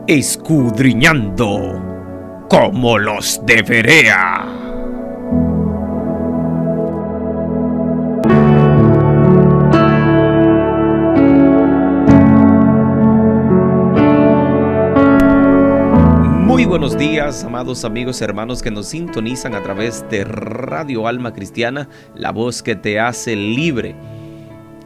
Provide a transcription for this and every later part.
escudriñando como los de Berea. Muy buenos días, amados amigos y hermanos que nos sintonizan a través de Radio Alma Cristiana, la voz que te hace libre.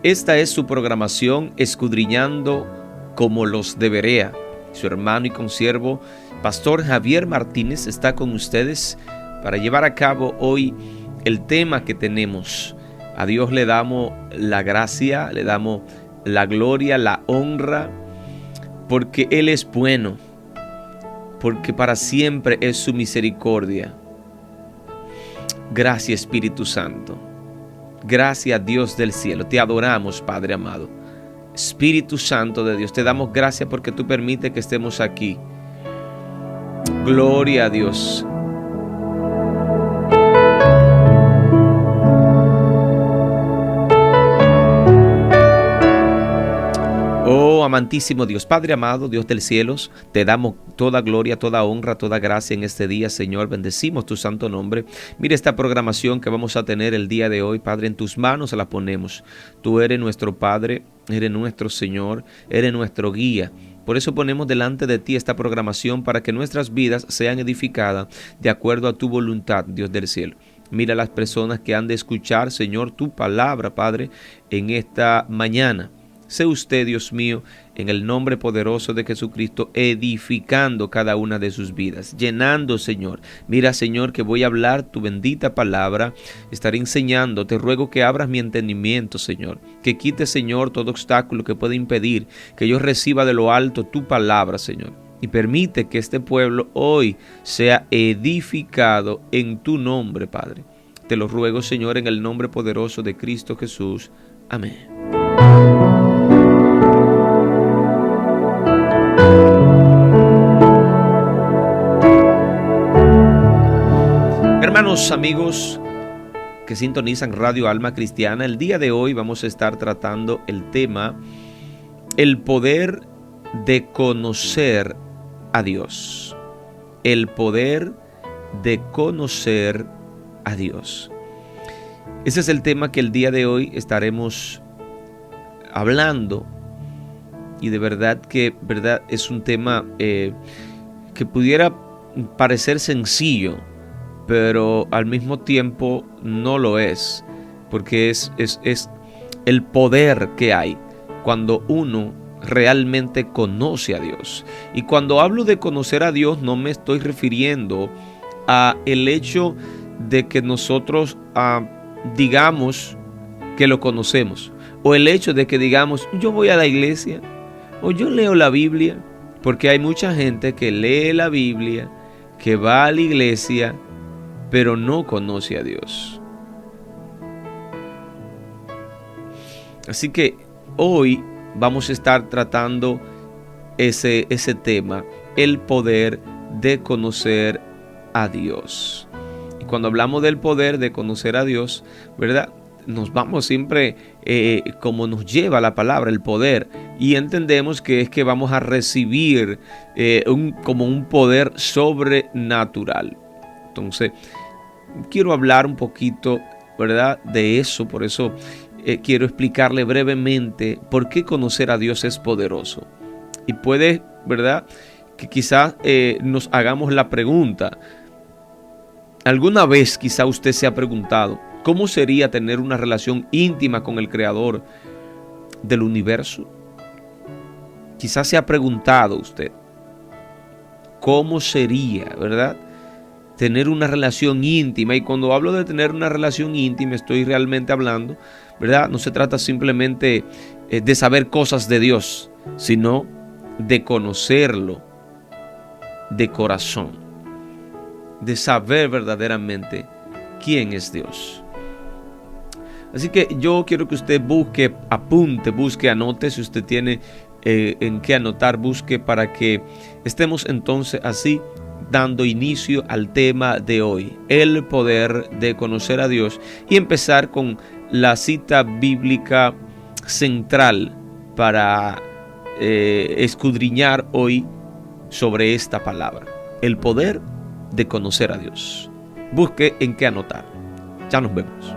Esta es su programación Escudriñando como los de Berea. Su hermano y consiervo, Pastor Javier Martínez, está con ustedes para llevar a cabo hoy el tema que tenemos. A Dios le damos la gracia, le damos la gloria, la honra, porque Él es bueno, porque para siempre es su misericordia. Gracias, Espíritu Santo. Gracias, Dios del cielo. Te adoramos, Padre amado. Espíritu Santo de Dios, te damos gracias porque tú permites que estemos aquí. Gloria a Dios. Oh, amantísimo Dios, Padre amado, Dios del cielo, te damos toda gloria, toda honra, toda gracia en este día, Señor. Bendecimos tu santo nombre. Mira esta programación que vamos a tener el día de hoy, Padre, en tus manos la ponemos. Tú eres nuestro Padre, eres nuestro Señor, eres nuestro guía. Por eso ponemos delante de ti esta programación para que nuestras vidas sean edificadas de acuerdo a tu voluntad, Dios del cielo. Mira las personas que han de escuchar, Señor, tu palabra, Padre, en esta mañana. Sé usted, Dios mío, en el nombre poderoso de Jesucristo, edificando cada una de sus vidas, llenando, Señor. Mira, Señor, que voy a hablar tu bendita palabra, estaré enseñando. Te ruego que abras mi entendimiento, Señor, que quites, Señor, todo obstáculo que pueda impedir que yo reciba de lo alto tu palabra, Señor. Y permite que este pueblo hoy sea edificado en tu nombre, Padre. Te lo ruego, Señor, en el nombre poderoso de Cristo Jesús. Amén. Hermanos, amigos que sintonizan Radio Alma Cristiana, el día de hoy vamos a estar tratando el tema, el poder de conocer a Dios. El poder de conocer a Dios. Ese es el tema que el día de hoy estaremos hablando. Y de verdad que es un tema que pudiera parecer sencillo, pero al mismo tiempo no lo es, porque es el poder que hay cuando uno realmente conoce a Dios. Y cuando hablo de conocer a Dios, no me estoy refiriendo a el hecho de que nosotros digamos que lo conocemos, o el hecho de que digamos, yo voy a la iglesia, o yo leo la Biblia, porque hay mucha gente que lee la Biblia, que va a la iglesia, pero no conoce a Dios. Así que hoy vamos a estar tratando ese tema, el poder de conocer a Dios. Y cuando hablamos del poder de conocer a Dios, ¿verdad? Nos vamos siempre como nos lleva la palabra, el poder, y entendemos que es que vamos a recibir como un poder sobrenatural. Entonces, quiero hablar un poquito, ¿verdad?, de eso. Por eso quiero explicarle brevemente por qué conocer a Dios es poderoso. Y puede, ¿verdad?, que quizás nos hagamos la pregunta. ¿Alguna vez quizá usted se ha preguntado cómo sería tener una relación íntima con el Creador del universo? Quizás se ha preguntado usted cómo sería, ¿verdad?, tener una relación íntima. Y cuando hablo de tener una relación íntima, estoy realmente hablando, ¿verdad? No se trata simplemente de saber cosas de Dios, sino de conocerlo de corazón, de saber verdaderamente quién es Dios. Así que yo quiero que usted busque, apunte, busque, anote. Si usted tiene en qué anotar, busque, para que estemos entonces así dando inicio al tema de hoy, el poder de conocer a Dios, y empezar con la cita bíblica central para escudriñar hoy sobre esta palabra, el poder de conocer a Dios. Busque en qué anotar. Ya nos vemos.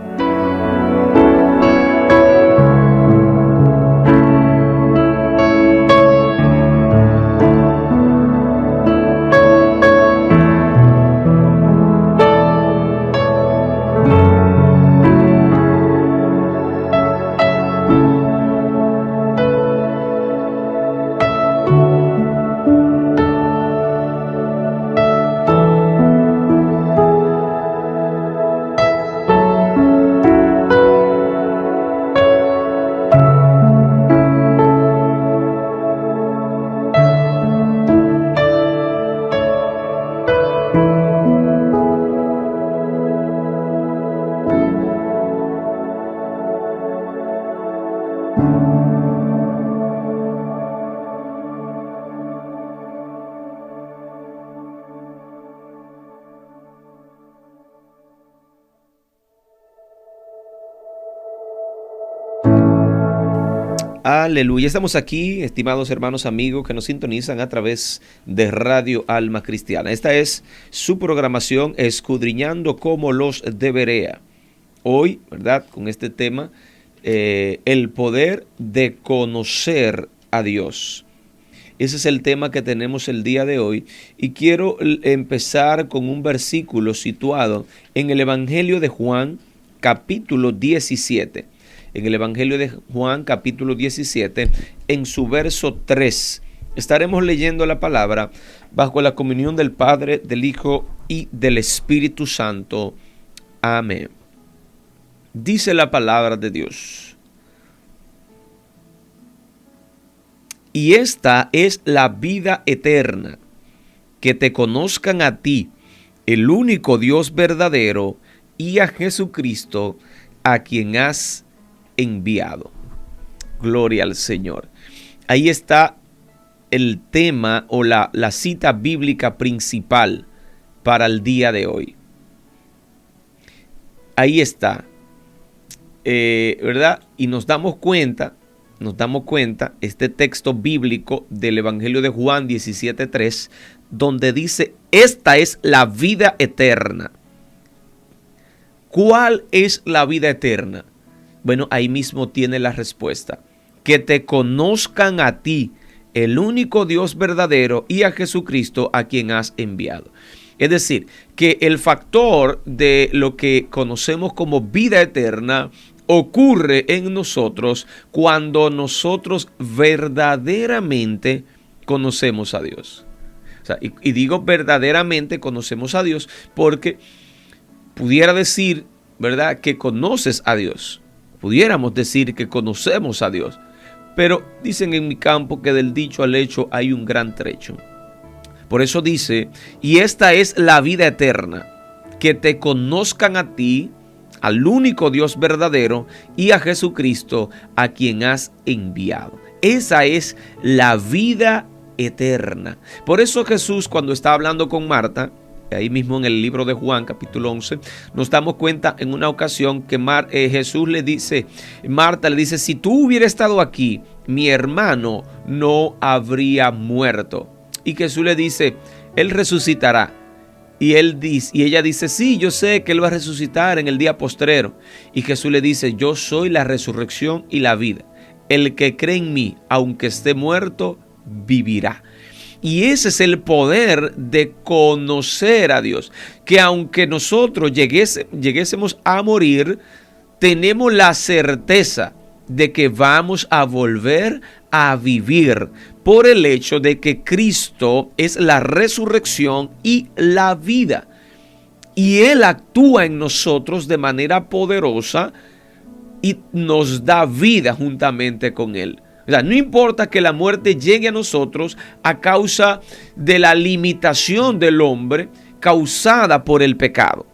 Aleluya, estamos aquí, estimados hermanos, amigos que nos sintonizan a través de Radio Alma Cristiana. Esta es su programación Escudriñando como los de Berea. Hoy, ¿verdad? Con este tema, el poder de conocer a Dios. Ese es el tema que tenemos el día de hoy y quiero empezar con un versículo situado en el Evangelio de Juan, capítulo 17. En el Evangelio de Juan, capítulo 17, en su verso 3, estaremos leyendo la palabra bajo la comunión del Padre, del Hijo y del Espíritu Santo. Amén. Dice la palabra de Dios: y esta es la vida eterna, que te conozcan a ti, el único Dios verdadero, y a Jesucristo, a quien has enviado. Gloria al Señor. Ahí está el tema o la cita bíblica principal para el día de hoy. Ahí está, ¿verdad? Y nos damos cuenta, este texto bíblico del Evangelio de Juan 17:3, donde dice: esta es la vida eterna. ¿Cuál es la vida eterna? Bueno, ahí mismo tiene la respuesta: que te conozcan a ti, el único Dios verdadero, y a Jesucristo, a quien has enviado. Es decir, que el factor de lo que conocemos como vida eterna ocurre en nosotros cuando nosotros verdaderamente conocemos a Dios. O sea, y digo verdaderamente conocemos a Dios porque pudiera decir, ¿verdad?, que conoces a Dios. Pudiéramos decir que conocemos a Dios, pero dicen en mi campo que del dicho al hecho hay un gran trecho. Por eso dice: y esta es la vida eterna, que te conozcan a ti, al único Dios verdadero, y a Jesucristo, a quien has enviado. Esa es la vida eterna. Por eso Jesús, cuando está hablando con Marta, ahí mismo en el libro de Juan, capítulo 11, nos damos cuenta en una ocasión que Jesús le dice, Marta le dice: si tú hubieras estado aquí, mi hermano no habría muerto. Y Jesús le dice: él resucitará. Y ella dice: sí, yo sé que él va a resucitar en el día postrero. Y Jesús le dice: yo soy la resurrección y la vida. El que cree en mí, aunque esté muerto, vivirá. Y ese es el poder de conocer a Dios, que aunque nosotros lleguésemos a morir, tenemos la certeza de que vamos a volver a vivir por el hecho de que Cristo es la resurrección y la vida. Y Él actúa en nosotros de manera poderosa y nos da vida juntamente con Él. O sea, no importa que la muerte llegue a nosotros a causa de la limitación del hombre causada por el pecado.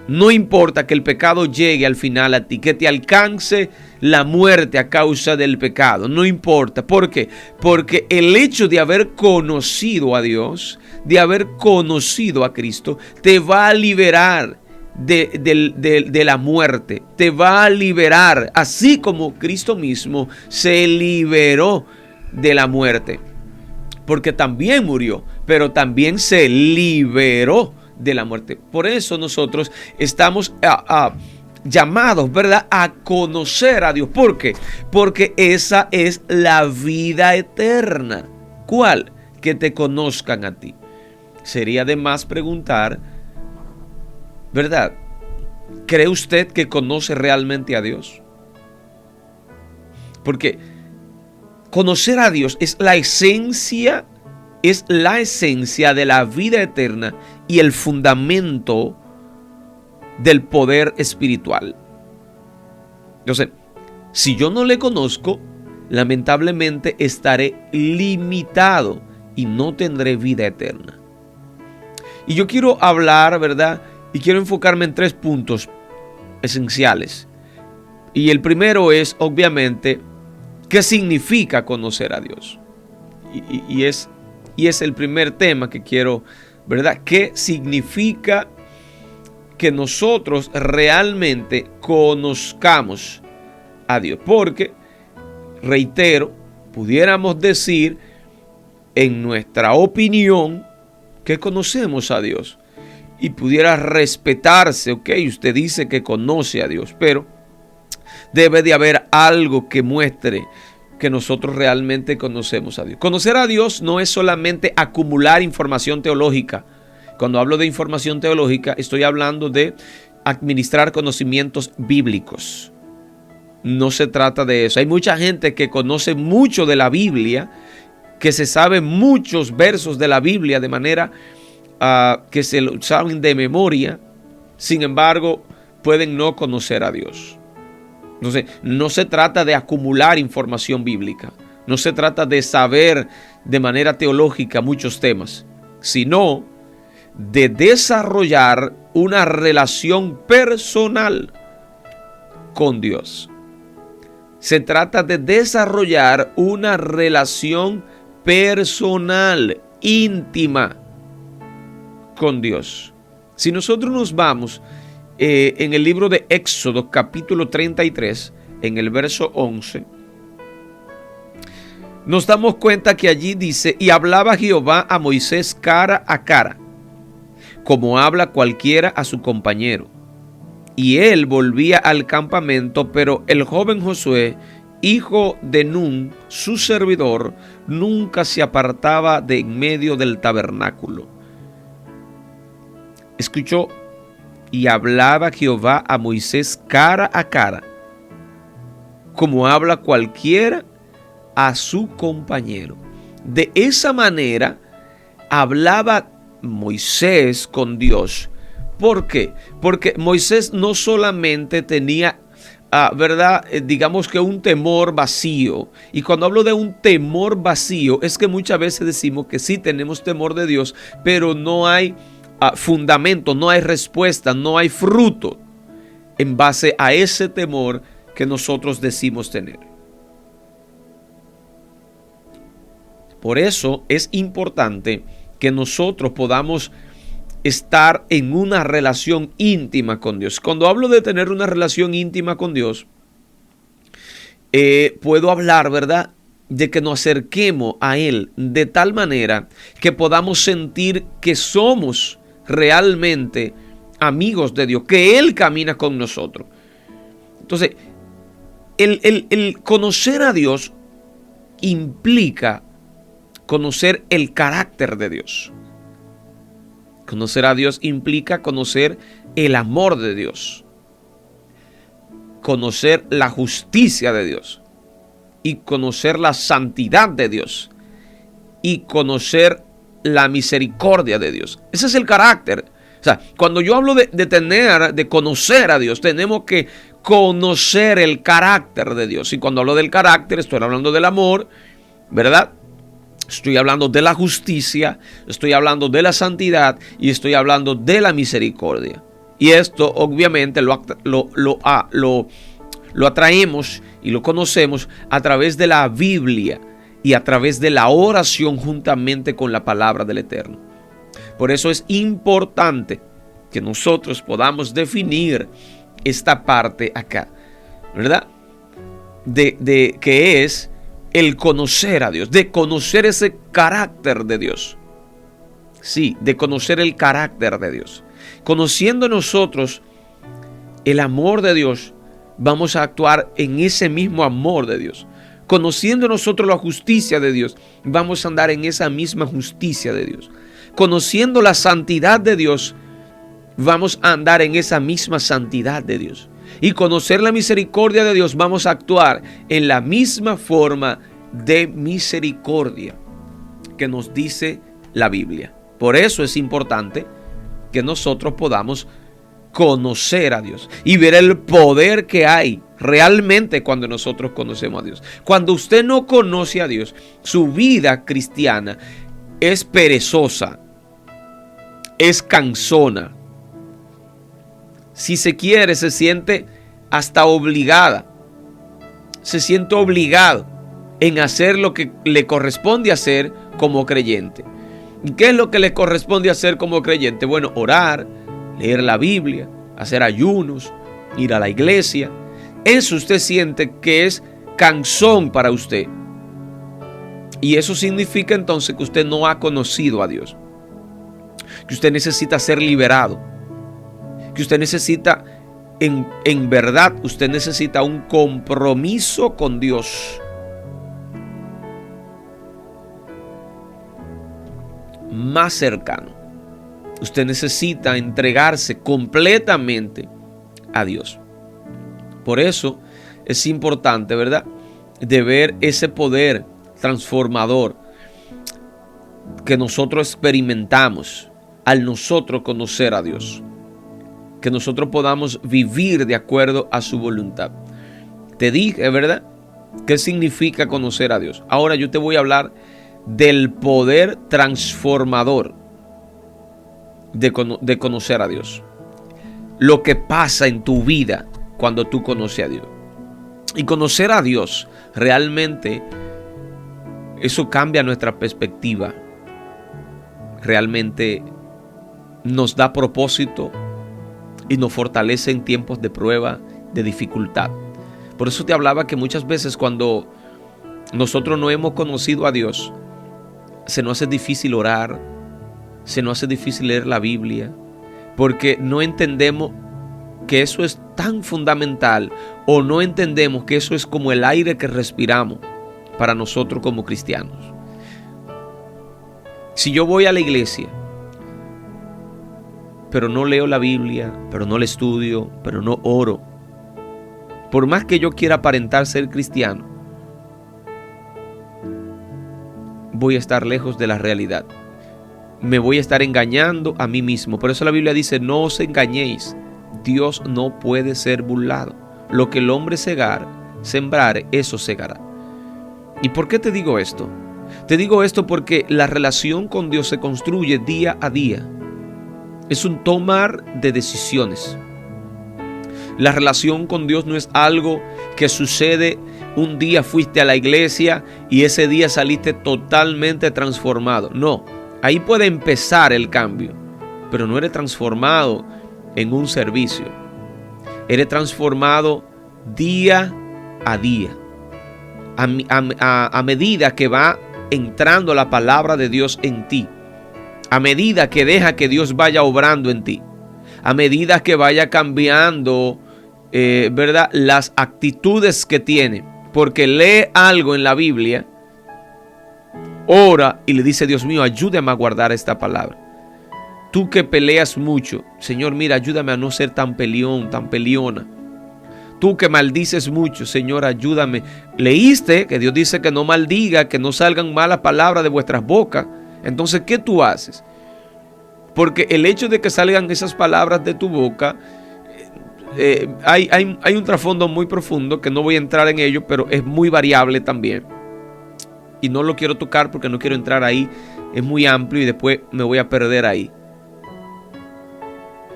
No importa que el pecado llegue al final a ti, que te alcance la muerte a causa del pecado. No importa. ¿Por qué? Porque el hecho de haber conocido a Dios, de haber conocido a Cristo, te va a liberar de la muerte, te va a liberar, así como Cristo mismo se liberó de la muerte. porque también murió, pero también se liberó de la muerte. Por eso nosotros estamos llamados, ¿verdad?, a conocer a Dios. ¿Por qué? Porque esa es la vida eterna. ¿Cuál? Que te conozcan a ti. Sería de más preguntar, ¿verdad? ¿Cree usted que conoce realmente a Dios? Porque conocer a Dios es la esencia de la vida eterna y el fundamento del poder espiritual. Entonces, si yo no le conozco, lamentablemente estaré limitado y no tendré vida eterna. Y yo quiero hablar, ¿verdad? Y quiero enfocarme en 3 puntos esenciales. Y el primero es, obviamente, ¿qué significa conocer a Dios? Y es el primer tema que quiero, ¿verdad? ¿Qué significa que nosotros realmente conozcamos a Dios? Porque, reitero, pudiéramos decir, en nuestra opinión, que conocemos a Dios. Y pudiera respetarse, ok, usted dice que conoce a Dios, pero debe de haber algo que muestre que nosotros realmente conocemos a Dios. Conocer a Dios no es solamente acumular información teológica. Cuando hablo de información teológica, estoy hablando de administrar conocimientos bíblicos. No se trata de eso. Hay mucha gente que conoce mucho de la Biblia, que se sabe muchos versos de la Biblia de manera que se lo saben de memoria. Sin embargo, pueden no conocer a Dios. Entonces, no se trata de acumular información bíblica. No se trata de saber de manera teológica muchos temas, sino de desarrollar una relación personal con Dios. Se trata de desarrollar una relación personal, íntima con Dios. Si nosotros nos vamos en el libro de Éxodo, capítulo 33, en el verso 11, nos damos cuenta que allí dice: y hablaba Jehová a Moisés cara a cara, como habla cualquiera a su compañero. Y él volvía al campamento, pero el joven Josué, hijo de Nun, su servidor, nunca se apartaba de en medio del tabernáculo. Escuchó: y hablaba Jehová a Moisés cara a cara, como habla cualquiera a su compañero. De esa manera hablaba Moisés con Dios. ¿Por qué? Porque Moisés no solamente tenía, ¿verdad? Digamos que un temor vacío. Y cuando hablo de un temor vacío, es que muchas veces decimos que sí tenemos temor de Dios, pero no hay fundamento, no hay respuesta, no hay fruto en base a ese temor que nosotros decimos tener. Por eso es importante que nosotros podamos estar en una relación íntima con Dios. Cuando hablo de tener una relación íntima con Dios, puedo hablar, ¿verdad?, de que nos acerquemos a Él de tal manera que podamos sentir que somos realmente amigos de Dios, que Él camina con nosotros. Entonces, el conocer a Dios implica conocer el carácter de Dios. Conocer a Dios implica conocer el amor de Dios, conocer la justicia de Dios y conocer la santidad de Dios y conocer la misericordia de Dios. Ese es el carácter. O sea, cuando yo hablo de conocer a Dios, tenemos que conocer el carácter de Dios. Y cuando hablo del carácter, estoy hablando del amor, ¿verdad? Estoy hablando de la justicia, estoy hablando de la santidad y estoy hablando de la misericordia. Y esto obviamente lo atraemos y lo conocemos a través de la Biblia y a través de la oración juntamente con la palabra del Eterno. Por eso es importante que nosotros podamos definir esta parte acá, ¿verdad? De que es el conocer a Dios, de conocer ese carácter de Dios. Sí, de conocer el carácter de Dios. Conociendo nosotros el amor de Dios, vamos a actuar en ese mismo amor de Dios. Conociendo nosotros la justicia de Dios, vamos a andar en esa misma justicia de Dios. Conociendo la santidad de Dios, vamos a andar en esa misma santidad de Dios. Y conocer la misericordia de Dios, vamos a actuar en la misma forma de misericordia que nos dice la Biblia. Por eso es importante que nosotros podamos conocer a Dios y ver el poder que hay realmente cuando nosotros conocemos a Dios. Cuando usted no conoce a Dios, su vida cristiana es perezosa, es cansona. Si se quiere, se siente hasta obligada. Se siente obligado en hacer lo que le corresponde hacer como creyente. ¿Y qué es lo que le corresponde hacer como creyente? Bueno, orar, leer la Biblia, hacer ayunos, ir a la iglesia. Eso usted siente que es cansón para usted. Y eso significa entonces que usted no ha conocido a Dios. Que usted necesita ser liberado. Que usted necesita, en verdad, usted necesita un compromiso con Dios. Más cercano. Usted necesita entregarse completamente a Dios. Por eso es importante, ¿verdad?, de ver ese poder transformador que nosotros experimentamos al nosotros conocer a Dios. Que nosotros podamos vivir de acuerdo a su voluntad. Te dije, ¿verdad?, qué significa conocer a Dios. Ahora yo te voy a hablar del poder transformador de conocer a Dios. Lo que pasa en tu vida cuando tú conoces a Dios. Y conocer a Dios realmente, eso cambia nuestra perspectiva. Realmente nos da propósito y nos fortalece en tiempos de prueba, de dificultad. Por eso te hablaba que muchas veces cuando nosotros no hemos conocido a Dios, se nos hace difícil orar, se nos hace difícil leer la Biblia, porque no entendemos que eso es tan fundamental, o no entendemos que eso es como el aire que respiramos para nosotros como cristianos. Si yo voy a la iglesia, pero no leo la Biblia, pero no la estudio, pero no oro, por más que yo quiera aparentar ser cristiano, voy a estar lejos de la realidad. Me voy a estar engañando a mí mismo. Por eso la Biblia dice, no os engañéis. Dios no puede ser burlado. Lo que el hombre sembrar, eso segará. ¿Y por qué te digo esto? Te digo esto porque la relación con Dios se construye día a día. Es un tomar de decisiones. La relación con Dios no es algo que sucede. Un día fuiste a la iglesia y ese día saliste totalmente transformado. No, ahí puede empezar el cambio, pero no eres transformado en un servicio. Eres transformado día a día. A medida que va entrando la palabra de Dios en ti. A medida que deja que Dios vaya obrando en ti. A medida que vaya cambiando, ¿verdad?, las actitudes que tiene. Porque lee algo en la Biblia, ora y le dice, Dios mío, ayúdame a guardar esta palabra. Tú que peleas mucho, Señor, mira, ayúdame a no ser tan peleón, tan peleona. Tú que maldices mucho, Señor, ayúdame. Leíste que Dios dice que no maldiga, que no salgan malas palabras de vuestras bocas. Entonces, ¿qué tú haces? Porque el hecho de que salgan esas palabras de tu boca, hay un trasfondo muy profundo que no voy a entrar en ello, pero es muy variable también. Y no lo quiero tocar porque no quiero entrar ahí. Es muy amplio y después me voy a perder ahí.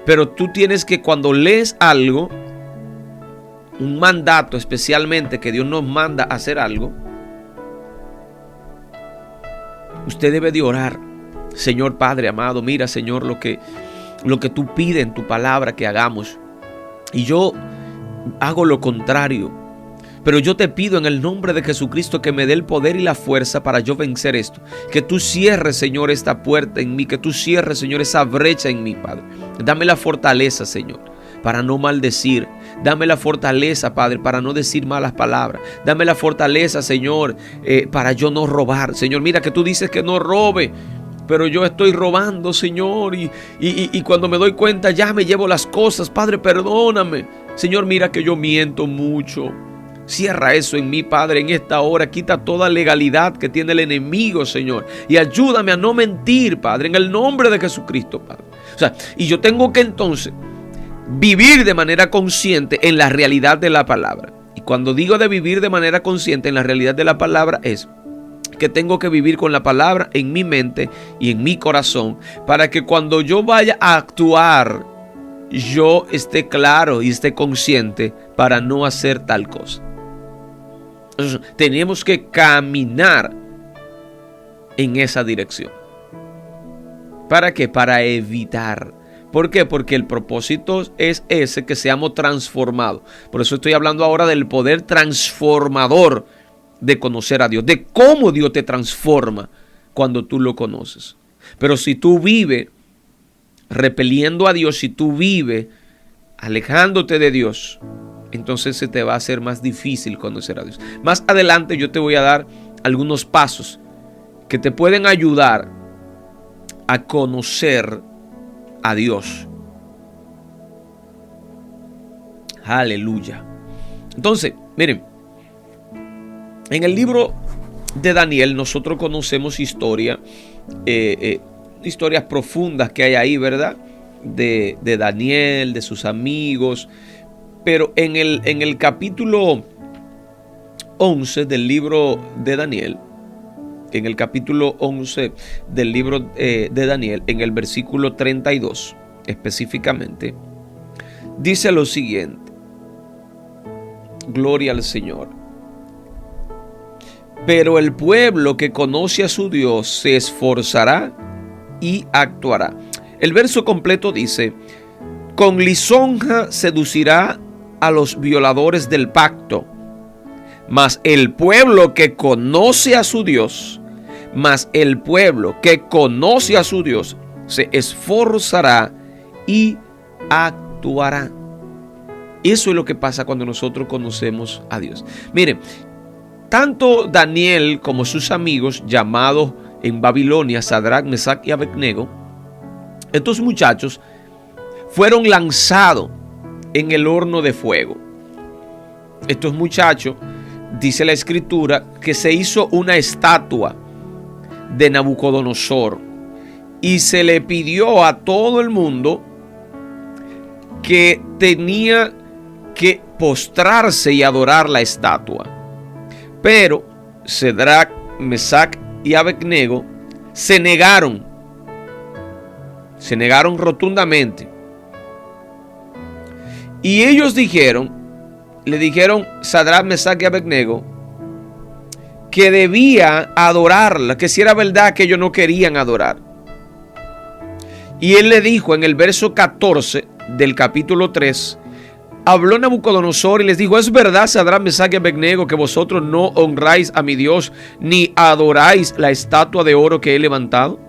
Pero tú tienes que, cuando lees algo, un mandato especialmente que Dios nos manda a hacer algo, usted debe de orar. Señor Padre amado, mira, Señor, lo que tú pides en tu palabra que hagamos. Y yo hago lo contrario. Pero yo te pido en el nombre de Jesucristo que me dé el poder y la fuerza para yo vencer esto. Que tú cierres, Señor, esta puerta en mí. Que tú cierres, Señor, esa brecha en mí, Padre. Dame la fortaleza, Señor, para no maldecir. Dame la fortaleza, Padre, para no decir malas palabras. Dame la fortaleza, Señor, para yo no robar. Señor, mira que tú dices que no robe, pero yo estoy robando, Señor, y cuando me doy cuenta ya me llevo las cosas. Padre, perdóname. Señor, mira que yo miento mucho. Cierra eso en mí, Padre, en esta hora. Quita toda legalidad que tiene el enemigo, Señor, y ayúdame a no mentir, Padre, en el nombre de Jesucristo, Padre. O sea, y yo tengo que entonces vivir de manera consciente en la realidad de la palabra. Y cuando digo de vivir de manera consciente en la realidad de la palabra, es que tengo que vivir con la palabra en mi mente y en mi corazón, para que cuando yo vaya a actuar, yo esté claro y esté consciente para no hacer tal cosa. Entonces, tenemos que caminar en esa dirección. ¿Para qué? Para evitar. ¿Por qué? Porque el propósito es ese, que seamos transformados. Por eso estoy hablando ahora del poder transformador de conocer a Dios, de cómo Dios te transforma cuando tú lo conoces. Pero si tú vives repeliendo a Dios, si tú vives alejándote de Dios, entonces se te va a hacer más difícil conocer a Dios. Más adelante yo te voy a dar algunos pasos que te pueden ayudar a conocer a Dios. Aleluya. Entonces, miren, en el libro de Daniel nosotros conocemos historias profundas que hay ahí, ¿verdad? De Daniel, de sus amigos. Pero en el capítulo 11 del libro de Daniel, en el capítulo 11 del libro de Daniel, en el versículo 32 específicamente, dice lo siguiente: gloria al Señor. Pero el pueblo que conoce a su Dios se esforzará y actuará. El verso completo dice: con lisonja seducirá a los violadores del pacto, mas el pueblo que conoce a su Dios, se esforzará y actuará. Eso es lo que pasa cuando nosotros conocemos a Dios. Miren, tanto Daniel como sus amigos, llamados en Babilonia Sadrach, Mesach y Abednego, estos muchachos fueron lanzados en el horno de fuego. Estos muchachos, dice la escritura, que se hizo una estatua de Nabucodonosor y se le pidió a todo el mundo que tenía que postrarse y adorar la estatua. Pero Sadrach, Mesach y Abednego se negaron rotundamente. Y ellos le dijeron Sadrach, Mesach y Abednego que debía adorarla, que si era verdad que ellos no querían adorar. Y él le dijo en el verso 14 del capítulo 3, habló Nabucodonosor y les dijo: es verdad, Sadrach, Mesach y Abednego, que vosotros no honráis a mi Dios ni adoráis la estatua de oro que he levantado.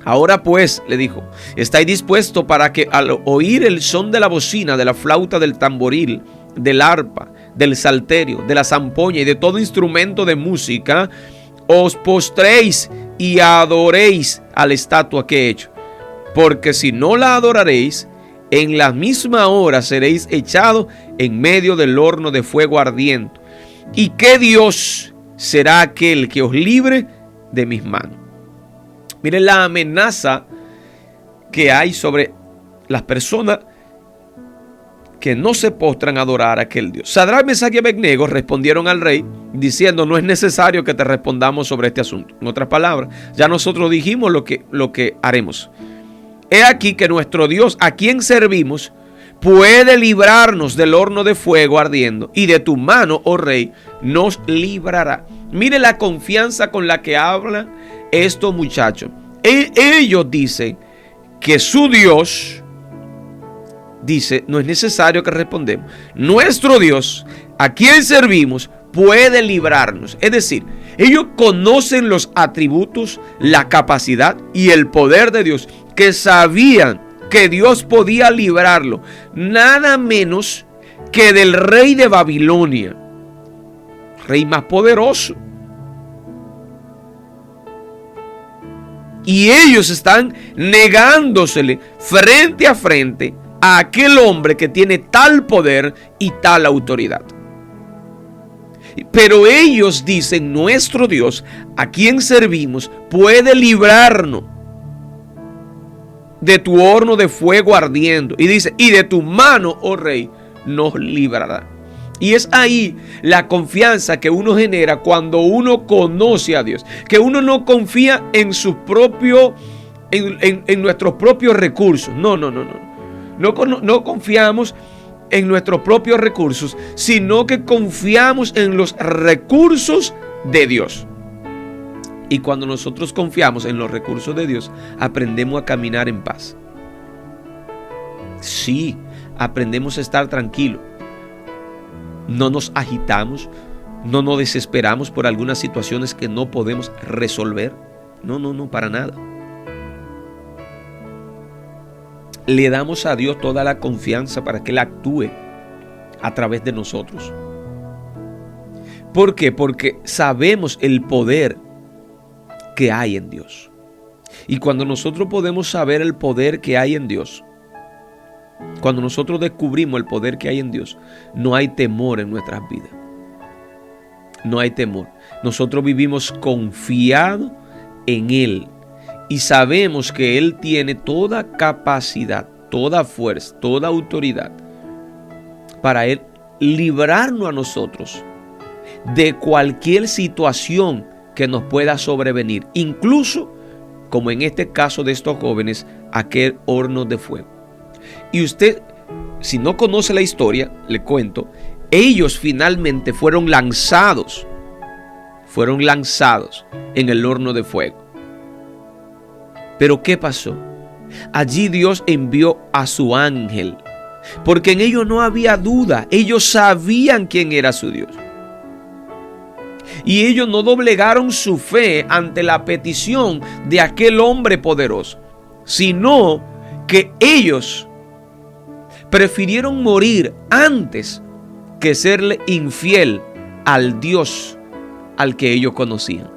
Ahora pues, le dijo, ¿estáis dispuestos para que al oír el son de la bocina, de la flauta, del tamboril, del arpa, del salterio, de la zampoña y de todo instrumento de música, os postréis y adoréis a la estatua que he hecho? Porque si no la adoraréis, en la misma hora seréis echados en medio del horno de fuego ardiente. ¿Y qué Dios será aquel que os libre de mis manos? Miren la amenaza que hay sobre las personas que no se postran a adorar a aquel Dios. Sadrach, Mesach y Abednego respondieron al rey diciendo: no es necesario que te respondamos sobre este asunto. En otras palabras, ya nosotros dijimos lo que haremos. He aquí que nuestro Dios, a quien servimos, puede librarnos del horno de fuego ardiendo, y de tu mano, oh rey, nos librará. Mire la confianza con la que hablan estos muchachos. Ellos dicen que su Dios, dice, no es necesario que respondamos. Nuestro Dios, a quien servimos puede librarnos. Es decir, ellos conocen los atributos, la capacidad y el poder de Dios, que sabían que Dios podía librarlo, nada menos que del rey de Babilonia, rey más poderoso. Y ellos están negándosele frente a frente a aquel hombre que tiene tal poder y tal autoridad. Pero ellos dicen, nuestro Dios, a quien servimos, puede librarnos de tu horno de fuego ardiendo. Y dice, y de tu mano, oh rey, nos librará. Y es ahí la confianza que uno genera cuando uno conoce a Dios. Que uno no confía en su propio, en nuestros propios recursos. No confiamos en nuestros propios recursos, sino que confiamos en los recursos de Dios. Y cuando nosotros confiamos en los recursos de Dios, aprendemos a caminar en paz. Sí, aprendemos a estar tranquilos. No nos agitamos, no nos desesperamos por algunas situaciones que no podemos resolver. No, para nada. Le damos a Dios toda la confianza para que Él actúe a través de nosotros. ¿Por qué? Porque sabemos el poder que hay en Dios. Y cuando nosotros podemos saber el poder que hay en Dios, cuando nosotros descubrimos el poder que hay en Dios, no hay temor en nuestras vidas. No hay temor. Nosotros vivimos confiados en Él y sabemos que Él tiene toda capacidad, toda fuerza, toda autoridad para Él librarnos a nosotros de cualquier situación que nos pueda sobrevenir, incluso, como en este caso de estos jóvenes, aquel horno de fuego. Y usted, si no conoce la historia, le cuento, ellos finalmente fueron lanzados en el horno de fuego. Pero ¿qué pasó? Allí Dios envió a su ángel, porque en ellos no había duda, ellos sabían quién era su Dios. Y ellos no doblegaron su fe ante la petición de aquel hombre poderoso, sino que ellos prefirieron morir antes que serle infiel al Dios al que ellos conocían.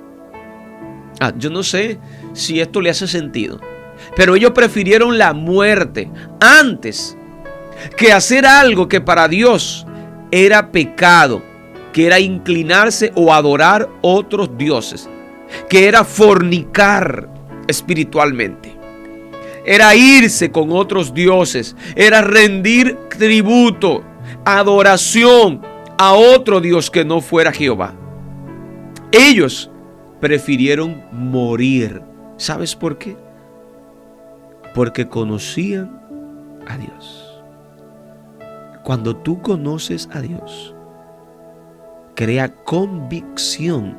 Yo no sé si esto le hace sentido, pero ellos prefirieron la muerte antes que hacer algo que para Dios era pecado, que era inclinarse o adorar otros dioses, que era fornicar espiritualmente. Era irse con otros dioses, era rendir tributo, adoración a otro Dios que no fuera Jehová. Ellos prefirieron morir. ¿Sabes por qué? Porque conocían a Dios. Cuando tú conoces a Dios, crea convicción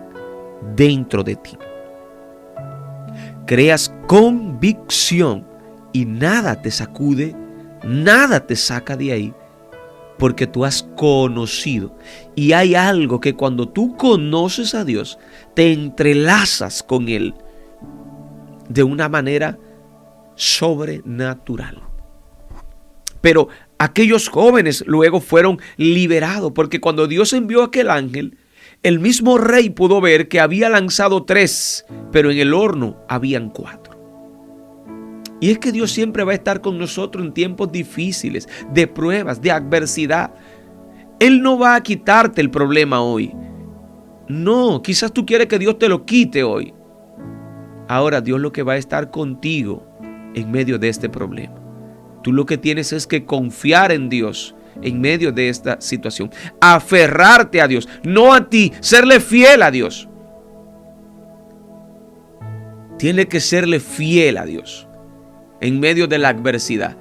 dentro de ti. Creas convicción y nada te sacude, nada te saca de ahí, porque tú has conocido. Y hay algo que cuando tú conoces a Dios, te entrelazas con Él de una manera sobrenatural. Pero aquellos jóvenes luego fueron liberados, porque cuando Dios envió a aquel ángel, el mismo rey pudo ver que había lanzado 3, pero en el horno habían 4. Y es que Dios siempre va a estar con nosotros en tiempos difíciles, de pruebas, de adversidad. Él no va a quitarte el problema hoy. No, quizás tú quieres que Dios te lo quite hoy. Ahora Dios lo que va a estar contigo en medio de este problema. Tú lo que tienes es que confiar en Dios en medio de esta situación. Aferrarte a Dios, no a ti, serle fiel a Dios. Tiene que serle fiel a Dios en medio de la adversidad.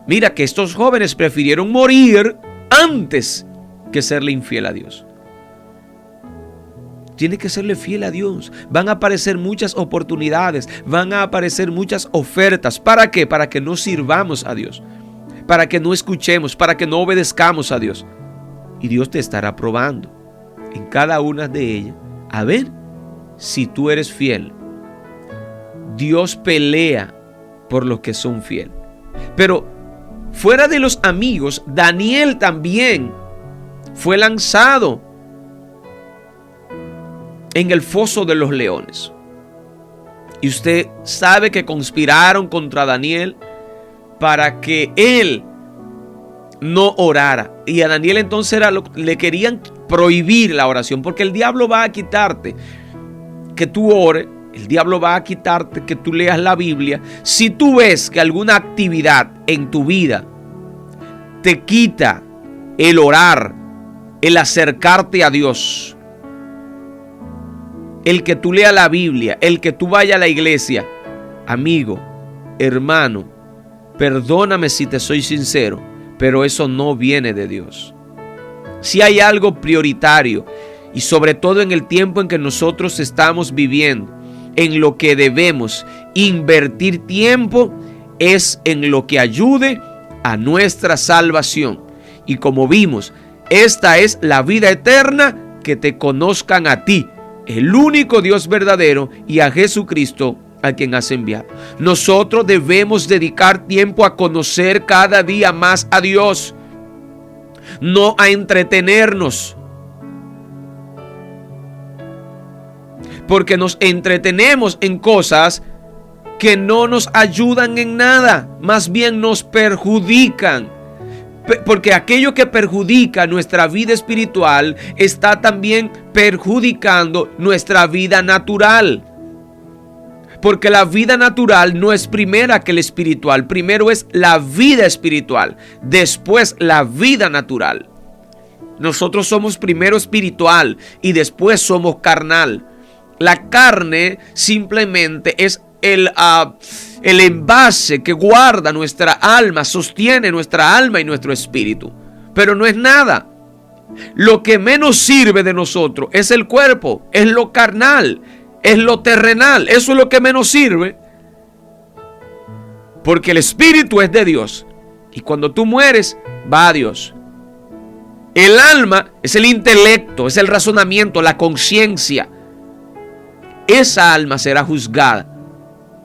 Mira que estos jóvenes prefirieron morir antes que serle infiel a Dios. Tiene que serle fiel a Dios. Van a aparecer muchas oportunidades, van a aparecer muchas ofertas. ¿Para qué? Para que no sirvamos a Dios, para que no escuchemos, para que no obedezcamos a Dios. Y Dios te estará probando en cada una de ellas, a ver si tú eres fiel. Dios pelea por los que son fieles. Pero fuera de los amigos, Daniel también fue lanzado en el foso de los leones. Y usted sabe que conspiraron contra Daniel para que él no orara. Y a Daniel entonces le querían prohibir la oración, porque el diablo va a quitarte que tú ores, el diablo va a quitarte que tú leas la Biblia. Si tú ves que alguna actividad en tu vida te quita el orar, el acercarte a Dios, el que tú leas la Biblia, el que tú vayas a la iglesia, amigo, hermano, perdóname si te soy sincero, pero eso no viene de Dios. Si hay algo prioritario, y sobre todo en el tiempo en que nosotros estamos viviendo, en lo que debemos invertir tiempo, es en lo que ayude a nuestra salvación. Y como vimos, esta es la vida eterna, que te conozcan a ti, el único Dios verdadero, y a Jesucristo, a quien has enviado. Nosotros debemos dedicar tiempo a conocer cada día más a Dios, no a entretenernos, porque nos entretenemos en cosas que no nos ayudan en nada, más bien nos perjudican. Porque aquello que perjudica nuestra vida espiritual está también perjudicando nuestra vida natural. Porque la vida natural no es primera que la espiritual. Primero es la vida espiritual, después la vida natural. Nosotros somos primero espiritual y después somos carnal. La carne simplemente es el envase que guarda nuestra alma, sostiene nuestra alma y nuestro espíritu, pero no es nada. Lo que menos sirve de nosotros es el cuerpo, es lo carnal, es lo terrenal. Eso es lo que menos sirve, porque el espíritu es de Dios, y cuando tú mueres va a Dios. El alma es el intelecto, es el razonamiento, la conciencia. Esa alma será juzgada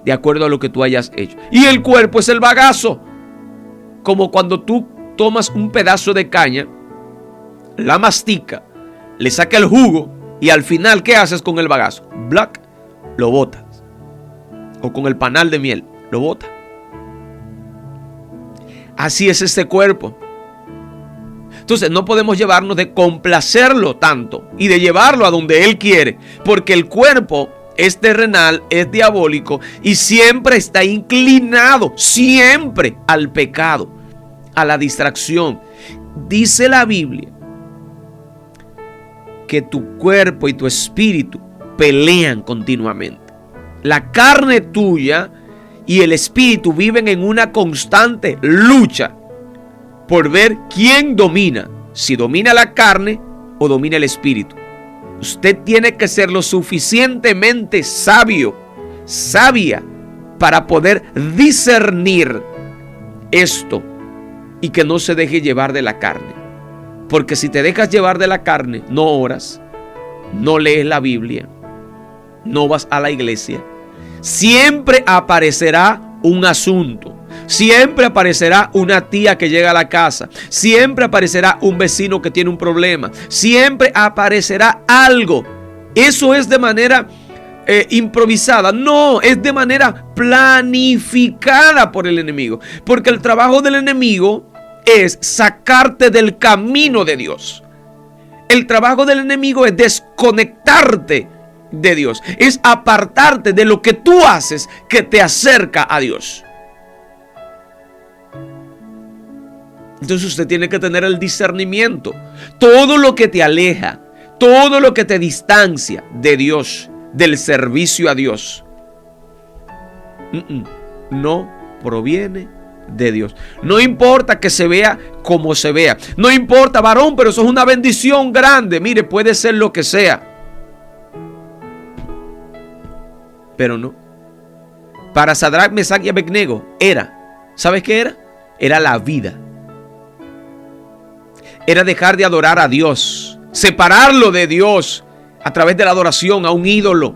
de acuerdo a lo que tú hayas hecho. Y el cuerpo es el bagazo. Como cuando tú tomas un pedazo de caña, la mastica, le saca el jugo, y al final, ¿qué haces con el bagazo? Black, lo botas. O con el panal de miel, lo botas. Así es este cuerpo. Entonces no podemos llevarnos de complacerlo tanto y de llevarlo a donde Él quiere, porque el cuerpo es terrenal, es diabólico y siempre está inclinado, siempre al pecado, a la distracción. Dice la Biblia que tu cuerpo y tu espíritu pelean continuamente. La carne tuya y el espíritu viven en una constante lucha por ver quién domina, si domina la carne o domina el espíritu. Usted tiene que ser lo suficientemente sabio, sabia, para poder discernir esto y que no se deje llevar de la carne. Porque si te dejas llevar de la carne, no oras, no lees la Biblia, no vas a la iglesia, siempre aparecerá un asunto. Siempre aparecerá una tía que llega a la casa. Siempre aparecerá un vecino que tiene un problema. Siempre aparecerá algo. Eso es de manera improvisada. No, es de manera planificada por el enemigo. Porque el trabajo del enemigo es sacarte del camino de Dios. El trabajo del enemigo es desconectarte de Dios. Es apartarte de lo que tú haces que te acerca a Dios. Entonces usted tiene que tener el discernimiento. Todo lo que te aleja, todo lo que te distancia de Dios, del servicio a Dios, no proviene de Dios. No importa que se vea como se vea. No importa, varón, pero eso es una bendición grande. Mire, puede ser lo que sea. Pero no. Para Sadrach, Mesach y Abednego era, ¿sabes qué era? Era la vida. era dejar de adorar a Dios, separarlo de Dios a través de la adoración a un ídolo.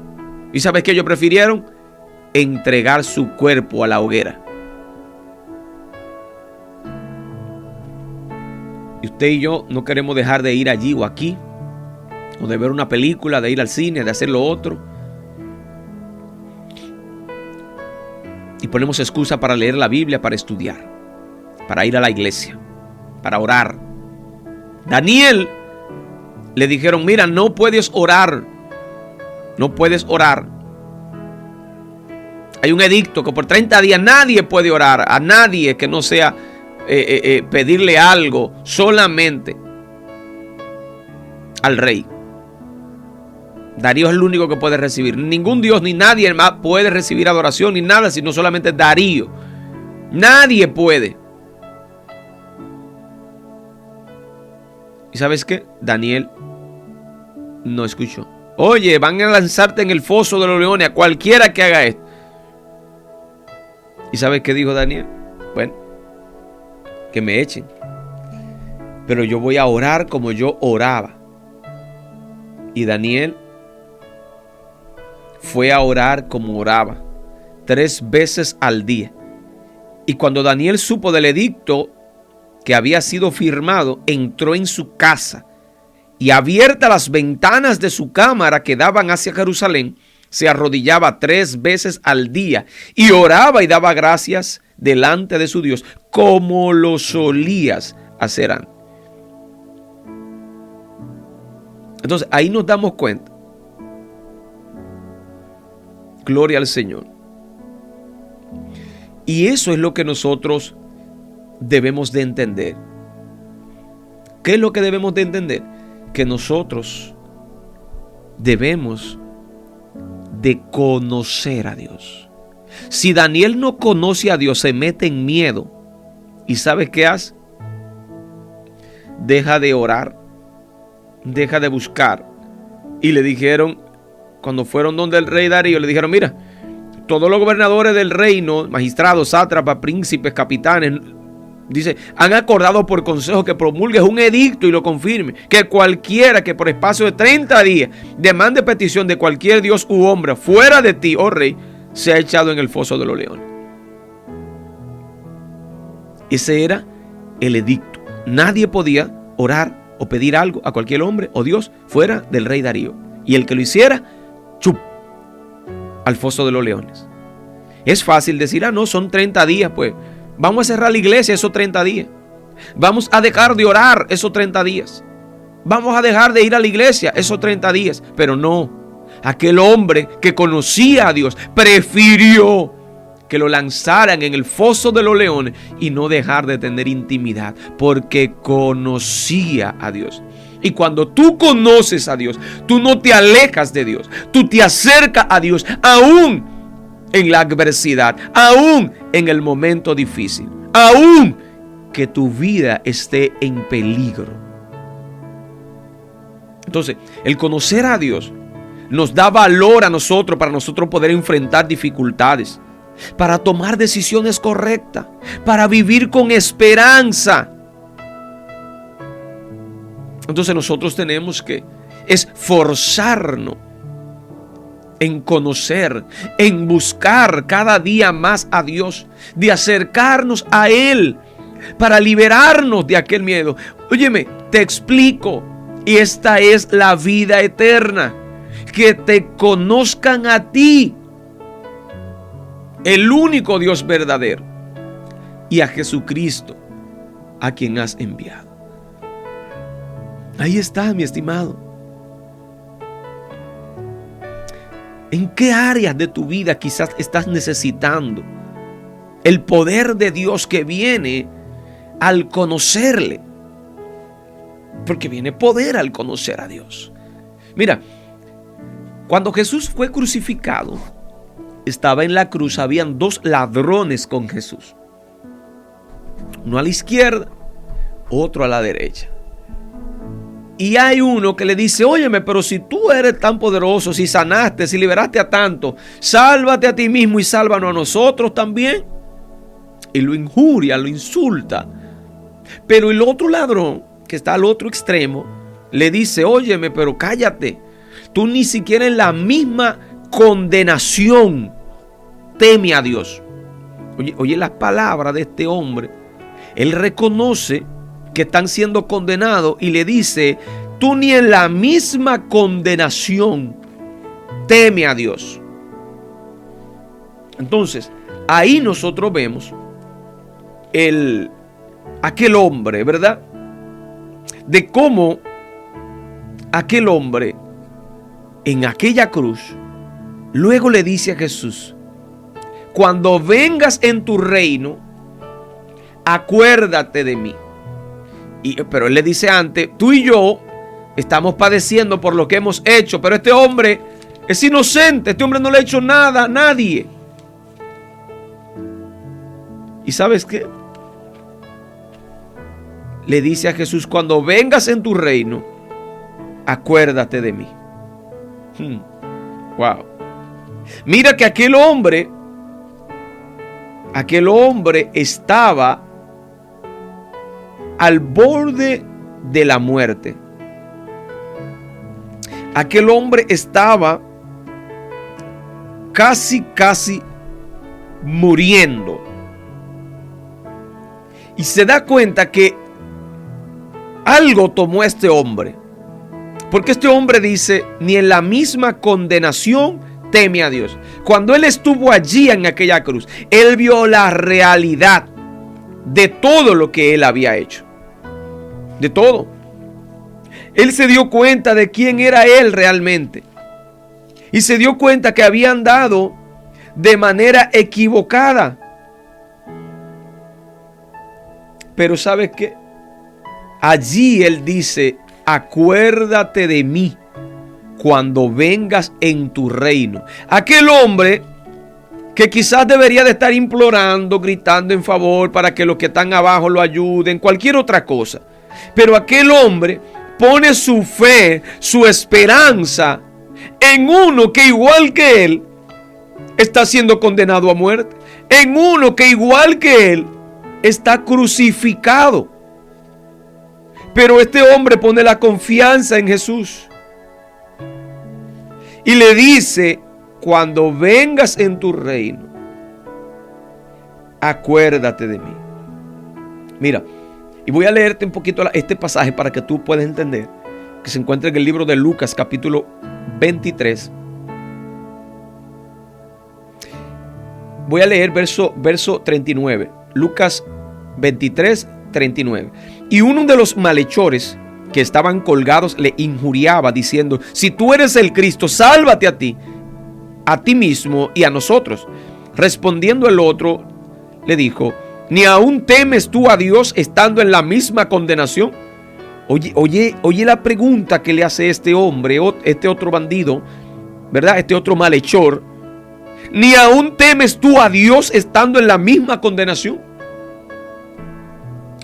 ¿Y sabes qué ellos prefirieron? Entregar su cuerpo a la hoguera. Y usted y yo no queremos dejar de ir allí o aquí, o de ver una película, de ir al cine, de hacer lo otro. Y ponemos excusa para leer la Biblia, para estudiar, para ir a la iglesia, para orar. Daniel le dijeron, mira, no puedes orar. No puedes orar. Hay un edicto que por 30 días nadie puede orar. A nadie que no sea pedirle algo, solamente al rey. Darío es el único que puede recibir. Ningún dios ni nadie más puede recibir adoración ni nada, sino solamente Darío. Nadie puede. ¿Y sabes qué? Daniel no escuchó. Oye, van a lanzarte en el foso de los leones a cualquiera que haga esto. ¿Y sabes qué dijo Daniel? Bueno, que me echen. Pero yo voy a orar como yo oraba. Y Daniel fue a orar como oraba, 3 veces al día. Y cuando Daniel supo del edicto que había sido firmado, entró en su casa y, abiertas las ventanas de su cámara que daban hacia Jerusalén, se arrodillaba 3 veces al día y oraba y daba gracias delante de su Dios, como lo solías hacer antes. Entonces ahí nos damos cuenta. Gloria al Señor. Y eso es lo que nosotros debemos de entender. ¿Qué es lo que debemos de entender? Que nosotros debemos de conocer a Dios. Si Daniel no conoce a Dios, se mete en miedo. ¿Y sabes qué hace? Deja de orar, deja de buscar. Y le dijeron, cuando fueron donde el rey Darío, le dijeron, mira, todos los gobernadores del reino, magistrados, sátrapas, príncipes, capitanes, dice, han acordado por consejo que promulgues un edicto y lo confirme, que cualquiera que por espacio de 30 días demande petición de cualquier dios u hombre fuera de ti, oh rey, sea echado en el foso de los leones. Ese era el edicto. Nadie podía orar o pedir algo a cualquier hombre o dios fuera del rey Darío. Y el que lo hiciera, ¡chup!, al foso de los leones. Es fácil decir, no, son 30 días, pues vamos a cerrar la iglesia esos 30 días. Vamos a dejar de orar esos 30 días. Vamos a dejar de ir a la iglesia esos 30 días. Pero no, aquel hombre que conocía a Dios prefirió que lo lanzaran en el foso de los leones y no dejar de tener intimidad, porque conocía a Dios. Y cuando tú conoces a Dios, tú no te alejas de Dios, tú te acercas a Dios, aún en la adversidad, aún en el momento difícil, aún que tu vida esté en peligro. Entonces, el conocer a Dios nos da valor a nosotros para nosotros poder enfrentar dificultades, para tomar decisiones correctas, para vivir con esperanza. Entonces nosotros tenemos que esforzarnos en conocer, en buscar cada día más a Dios, de acercarnos a Él para liberarnos de aquel miedo. Óyeme, te explico, y esta es la vida eterna, que te conozcan a ti, el único Dios verdadero, y a Jesucristo, a quien has enviado. Ahí está, mi estimado. ¿En qué áreas de tu vida quizás estás necesitando el poder de Dios que viene al conocerle? Porque viene poder al conocer a Dios. Mira, cuando Jesús fue crucificado, estaba en la cruz, habían 2 ladrones con Jesús. Uno a la izquierda, otro a la derecha. Y hay uno que le dice, óyeme, pero si tú eres tan poderoso, si sanaste, si liberaste a tanto, sálvate a ti mismo y sálvanos a nosotros también. Y lo injuria, lo insulta. Pero el otro ladrón que está al otro extremo, le dice, óyeme, pero cállate. Tú ni siquiera en la misma condenación teme a Dios. Oye las palabras de este hombre. Él reconoce que están siendo condenados y le dice, tú ni en la misma condenación teme a Dios. Entonces, ahí nosotros vemos aquel hombre, ¿verdad? De cómo aquel hombre en aquella cruz luego le dice a Jesús, cuando vengas en tu reino, acuérdate de mí. Pero él le dice antes, tú y yo estamos padeciendo por lo que hemos hecho, pero este hombre es inocente, este hombre no le ha hecho nada a nadie. ¿Y sabes qué? Le dice a Jesús, cuando vengas en tu reino, acuérdate de mí. Wow. Mira que aquel hombre estaba al borde de la muerte. Aquel hombre estaba casi muriendo. Y se da cuenta que algo tomó a este hombre. Porque este hombre dice, ni en la misma condenación teme a Dios. Cuando él estuvo allí en aquella cruz, él vio la realidad de todo lo que él había hecho. De todo. Él se dio cuenta de quién era él realmente. Y se dio cuenta que había andado de manera equivocada. Pero ¿sabes qué? Allí él dice, acuérdate de mí cuando vengas en tu reino. Aquel hombre que quizás debería de estar implorando, gritando en favor para que los que están abajo lo ayuden, cualquier otra cosa. Pero aquel hombre pone su fe, su esperanza en uno que igual que él está siendo condenado a muerte. En uno que igual que él está crucificado. Pero este hombre pone la confianza en Jesús. Y le dice, cuando vengas en tu reino, acuérdate de mí. Mira, y voy a leerte un poquito este pasaje para que tú puedas entender, que se encuentra en el libro de Lucas capítulo 23. Voy a leer verso 39. Lucas 23, 39. Y uno de los malhechores que estaban colgados le injuriaba diciendo, si tú eres el Cristo, sálvate a ti mismo y a nosotros. Respondiendo el otro, le dijo, ¿ni aún temes tú a Dios estando en la misma condenación? Oye la pregunta que le hace este hombre, este otro bandido, ¿verdad? Este otro malhechor. ¿Ni aún temes tú a Dios estando en la misma condenación?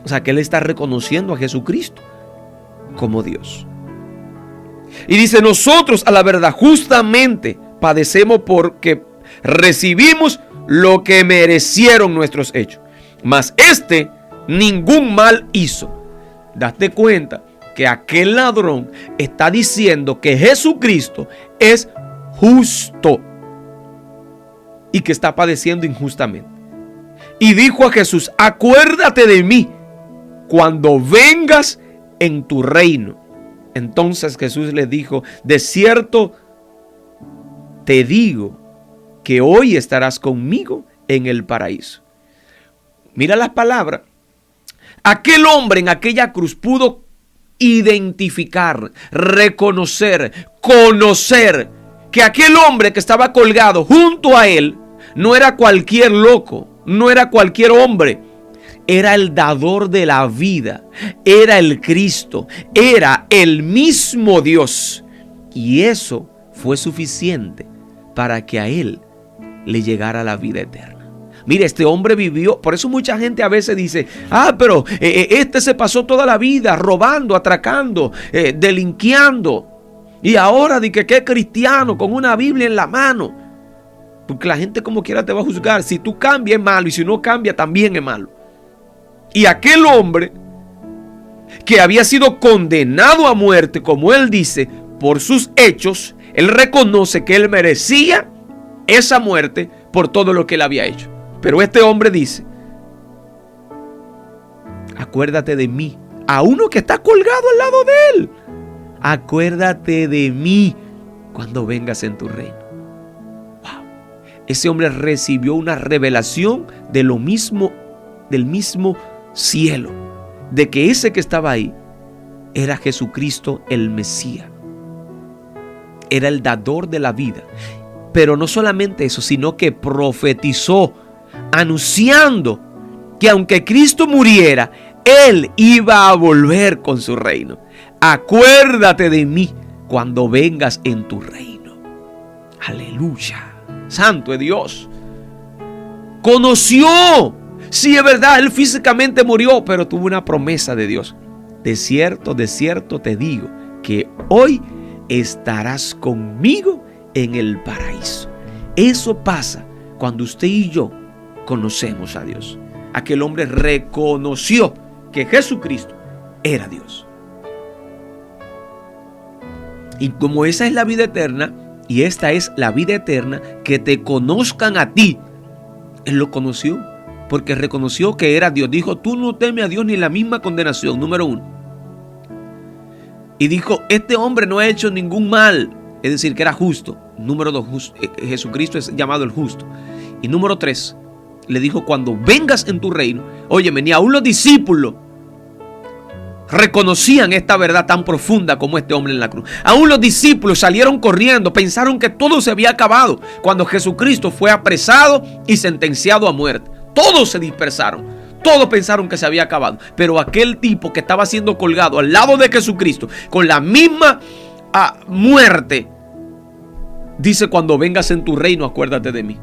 O sea, que él está reconociendo a Jesucristo como Dios. Y dice, nosotros a la verdad justamente padecemos porque recibimos lo que merecieron nuestros hechos. Mas este ningún mal hizo. Date cuenta que aquel ladrón está diciendo que Jesucristo es justo y que está padeciendo injustamente. Y dijo a Jesús, acuérdate de mí cuando vengas en tu reino. Entonces Jesús le dijo, de cierto te digo que hoy estarás conmigo en el paraíso. Mira las palabras. Aquel hombre en aquella cruz pudo identificar, reconocer, conocer que aquel hombre que estaba colgado junto a él no era cualquier loco, no era cualquier hombre. Era el dador de la vida, era el Cristo, era el mismo Dios. Y eso fue suficiente para que a él le llegara la vida eterna. Mire, este hombre vivió, por eso mucha gente a veces dice, pero este se pasó toda la vida robando, atracando, delinquiendo. Y ahora dice que es cristiano con una Biblia en la mano. Porque la gente como quiera te va a juzgar. Si tú cambias es malo y si no cambia también es malo. Y aquel hombre que había sido condenado a muerte, como él dice, por sus hechos, él reconoce que él merecía esa muerte por todo lo que él había hecho. Pero este hombre dice: acuérdate de mí, a uno que está colgado al lado de él. Acuérdate de mí cuando vengas en tu reino. Wow. Ese hombre recibió una revelación de lo mismo, del mismo cielo, de que ese que estaba ahí era Jesucristo el Mesías. Era el dador de la vida. Pero no solamente eso, sino que profetizó, anunciando que aunque Cristo muriera, Él iba a volver con su reino. Acuérdate de mí cuando vengas en tu reino. Aleluya. Santo es Dios. Conoció. Sí, es verdad, Él físicamente murió, pero tuvo una promesa de Dios. De cierto te digo que hoy estarás conmigo en el paraíso. Eso pasa cuando usted y yo conocemos a Dios. Aquel hombre reconoció que Jesucristo era Dios. Y como esa es la vida eterna, y esta es la vida eterna, que te conozcan a ti, Él lo conoció porque reconoció que era Dios. Dijo: tú no temes a Dios ni la misma condenación, número 1. Y dijo: este hombre no ha hecho ningún mal, es decir, que era justo. Número 2, Jesucristo es llamado el justo. Y número 3, le dijo: cuando vengas en tu reino. Óyeme, ni aún los discípulos reconocían esta verdad tan profunda como este hombre en la cruz. Aún los discípulos salieron corriendo, pensaron que todo se había acabado cuando Jesucristo fue apresado y sentenciado a muerte. Todos se dispersaron, todos pensaron que se había acabado, pero aquel tipo que estaba siendo colgado al lado de Jesucristo con la misma muerte, dice: cuando vengas en tu reino, acuérdate de mí.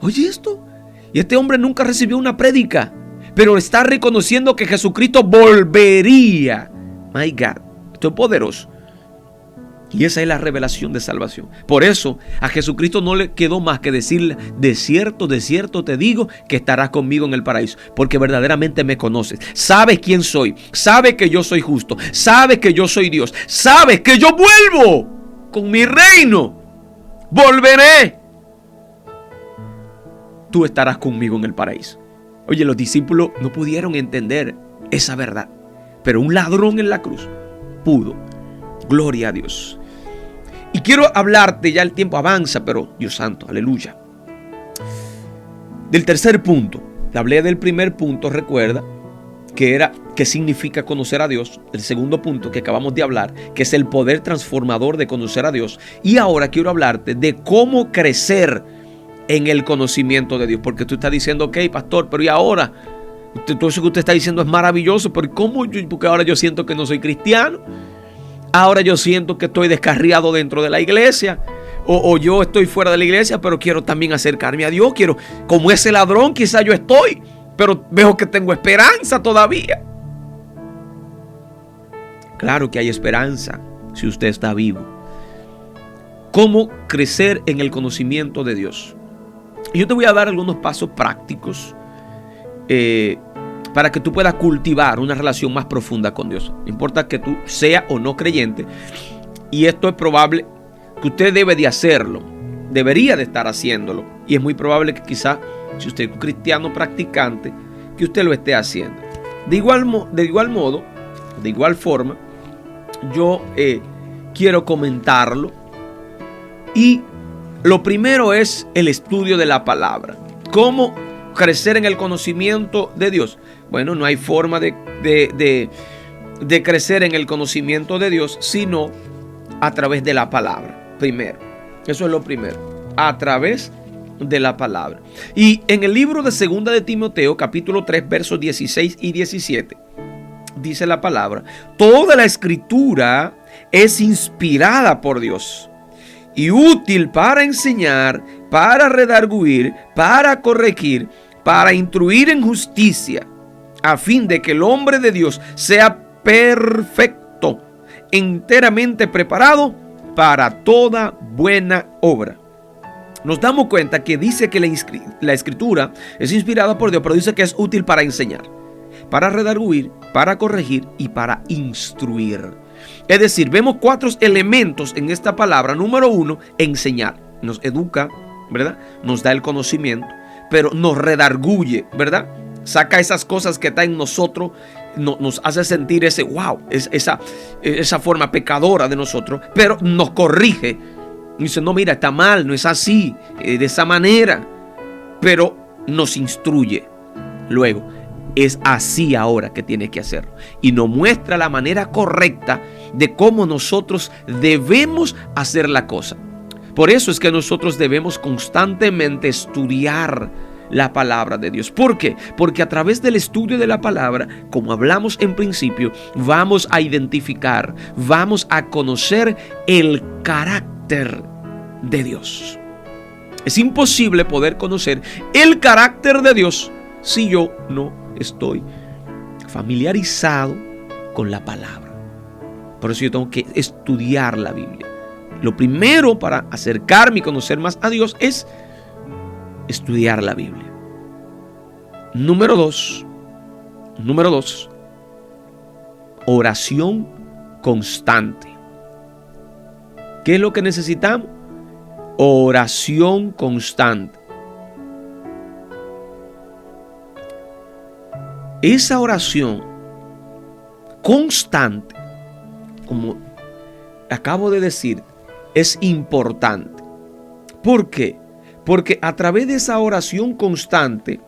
Oye esto, y este hombre nunca recibió una prédica, pero está reconociendo que Jesucristo volvería. My God, esto es poderoso. Y esa es la revelación de salvación. Por eso a Jesucristo no le quedó más que decirle: de cierto te digo que estarás conmigo en el paraíso, porque verdaderamente me conoces, sabes quién soy, sabes que yo soy justo, sabes que yo soy Dios, sabes que yo vuelvo con mi reino, volveré, tú estarás conmigo en el paraíso. Oye, los discípulos no pudieron entender esa verdad, pero un ladrón en la cruz pudo. Gloria a Dios. Y quiero hablarte, ya el tiempo avanza, pero Dios santo, aleluya, del tercer punto. Te hablé del primer punto, recuerda, que era qué significa conocer a Dios. El segundo punto que acabamos de hablar, que es el poder transformador de conocer a Dios. Y ahora quiero hablarte de cómo crecer en el conocimiento de Dios. Porque tú estás diciendo: ok, pastor, pero ¿y ahora? Todo eso que usted está diciendo es maravilloso, pero ¿cómo? Porque ahora yo siento que no soy cristiano. Ahora yo siento que estoy descarriado dentro de la iglesia. O yo estoy fuera de la iglesia, pero quiero también acercarme a Dios. Quiero, como ese ladrón, quizá yo estoy, pero veo que tengo esperanza todavía. Claro que hay esperanza si usted está vivo. ¿Cómo crecer en el conocimiento de Dios? Y yo te voy a dar algunos pasos prácticos para que tú puedas cultivar una relación más profunda con Dios. No importa que tú seas o no creyente. Y esto es probable que usted debe de hacerlo. Debería de estar haciéndolo. Y es muy probable que quizás, si usted es un cristiano practicante, que usted lo esté haciendo. De igual forma, yo quiero comentarlo. Y lo primero es el estudio de la palabra. ¿Cómo crecer en el conocimiento de Dios? Bueno, no hay forma de crecer en el conocimiento de Dios sino a través de la palabra. Primero, eso es lo primero, a través de la palabra. Y en el libro de 2 de Timoteo, capítulo 3, versos 16 y 17, dice la palabra: toda la escritura es inspirada por Dios y útil para enseñar, para redarguir, para corregir, para instruir en justicia, a fin de que el hombre de Dios sea perfecto, enteramente preparado para toda buena obra. Nos damos cuenta que dice que la escritura es inspirada por Dios, pero dice que es útil para enseñar. para redarguir, para corregir y para instruir. Es decir, vemos 4 elementos en esta palabra. Número 1, enseñar. Nos educa, ¿verdad? Nos da el conocimiento, pero nos redarguye, ¿verdad? Saca esas cosas que están en nosotros, nos hace sentir ese wow, esa forma pecadora de nosotros, pero nos corrige. Dice, no, mira, está mal, no es así, de esa manera, pero nos instruye. Luego, es así ahora que tiene que hacerlo. Y nos muestra la manera correcta de cómo nosotros debemos hacer la cosa. Por eso es que nosotros debemos constantemente estudiar la palabra de Dios. ¿Por qué? Porque a través del estudio de la palabra, como hablamos en principio, vamos a identificar, vamos a conocer el carácter de Dios. Es imposible poder conocer el carácter de Dios si yo no estoy familiarizado con la palabra. Por eso yo tengo que estudiar la Biblia. Lo primero para acercarme y conocer más a Dios es estudiar la Biblia. Número dos, oración constante. ¿Qué es lo que necesitamos? Oración constante. Esa oración constante, como acabo de decir, es importante. ¿Por qué? Porque a través de esa oración constante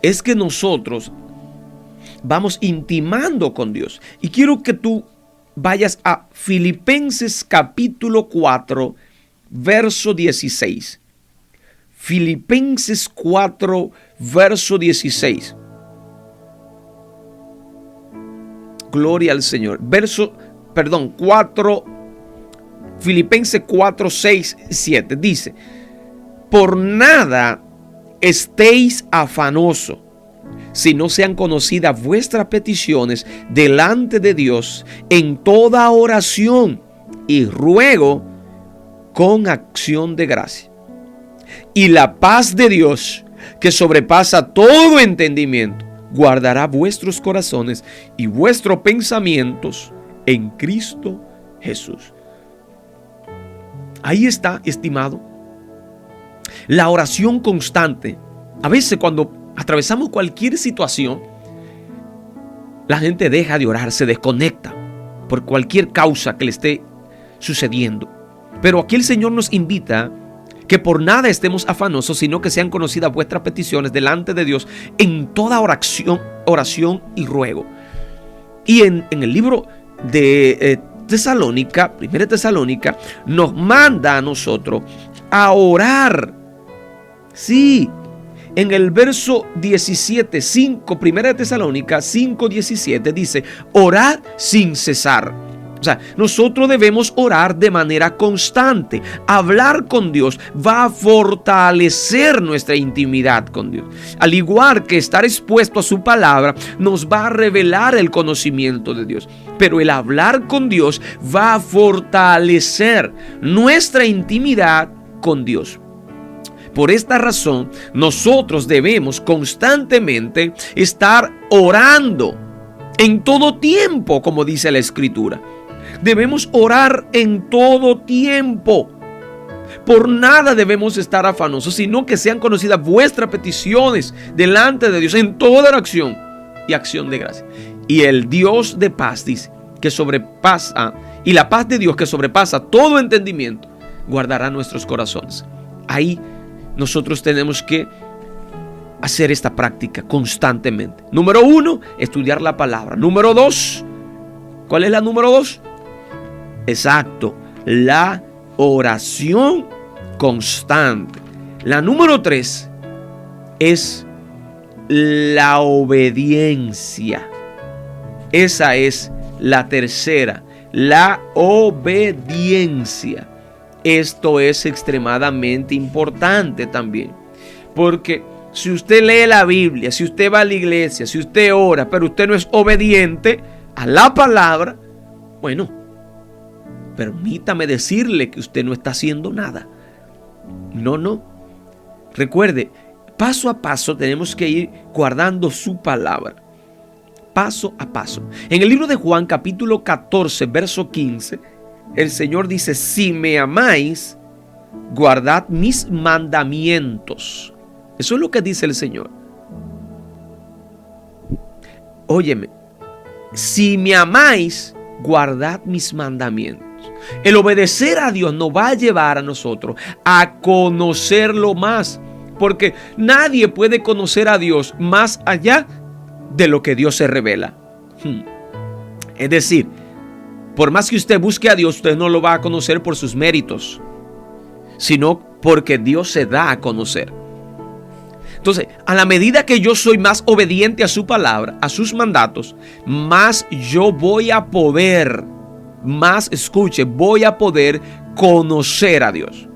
es que nosotros vamos intimando con Dios. Y quiero que tú vayas a Filipenses capítulo 4, verso 16. Filipenses 4, verso 16. Gloria al Señor. Filipenses 4, 6, 7. Dice, por nada estéis afanosos, si no sean conocidas vuestras peticiones delante de Dios en toda oración y ruego con acción de gracia. Y la paz de Dios, que sobrepasa todo entendimiento, guardará vuestros corazones y vuestros pensamientos en Cristo Jesús. Ahí está, estimado, la oración constante. A veces cuando atravesamos cualquier situación, la gente deja de orar, se desconecta por cualquier causa que le esté sucediendo. Pero aquí el Señor nos invita que por nada estemos afanosos, sino que sean conocidas vuestras peticiones delante de Dios en toda oración y ruego. Y en el libro de Tesalónica, 1 Tesalónica, nos manda a nosotros a orar. Sí, en el verso 17, 1 Tesalónica 5:17 dice, orad sin cesar. O sea, nosotros debemos orar de manera constante. Hablar con Dios va a fortalecer nuestra intimidad con Dios. Al igual que estar expuesto a su palabra nos va a revelar el conocimiento de Dios. Pero el hablar con Dios va a fortalecer nuestra intimidad con Dios. Por esta razón, nosotros debemos constantemente estar orando en todo tiempo, como dice la Escritura. Debemos orar en todo tiempo. Por nada debemos estar afanosos, sino que sean conocidas vuestras peticiones delante de Dios en toda oración y acción de gracia. Y el Dios de paz, dice, que sobrepasa, y la paz de Dios que sobrepasa todo entendimiento, guardará nuestros corazones. Ahí nosotros tenemos que hacer esta práctica constantemente. Número 1, estudiar la palabra. Número 2, ¿cuál es la número 2? Exacto, la oración constante. La número 3 es la obediencia. Esa es la tercera, la obediencia. Esto es extremadamente importante también, porque si usted lee la Biblia, si usted va a la iglesia, si usted ora, pero usted no es obediente a la palabra, bueno, permítame decirle que usted no está haciendo nada. No. Recuerde, paso a paso tenemos que ir guardando su palabra. paso a paso. En el libro de Juan, capítulo 14, verso 15, el Señor dice: si me amáis, guardad mis mandamientos. Eso es lo que dice el Señor. Óyeme, si me amáis, guardad mis mandamientos. El obedecer a Dios nos va a llevar a nosotros a conocerlo más, porque nadie puede conocer a Dios más allá de lo que Dios se revela. Es decir, por más que usted busque a Dios, usted no lo va a conocer por sus méritos, sino porque Dios se da a conocer. Entonces, a la medida que yo soy más obediente a su palabra, a sus mandatos, más yo voy a poder, voy a poder conocer a Dios.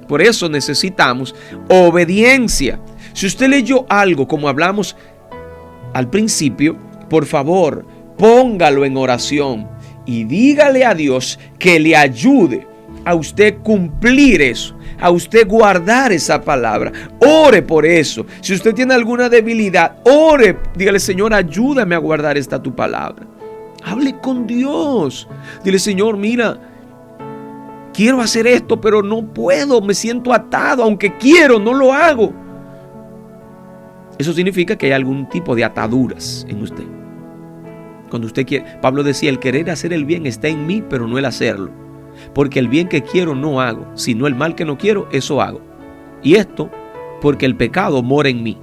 Por eso necesitamos obediencia. Si usted leyó algo como hablamos al principio, por favor, póngalo en oración y dígale a Dios que le ayude a usted cumplir eso, a usted guardar esa palabra. Ore por eso. Si usted tiene alguna debilidad, ore, dígale: Señor, ayúdame a guardar esta tu palabra. Hable con Dios. Dile: Señor, mira, quiero hacer esto, pero no puedo, me siento atado, aunque quiero, no lo hago. Eso significa que hay algún tipo de ataduras en usted. Cuando usted quiere, Pablo decía: el querer hacer el bien está en mí, pero no el hacerlo. Porque el bien que quiero no hago, sino el mal que no quiero, eso hago. Y esto porque el pecado mora en mí.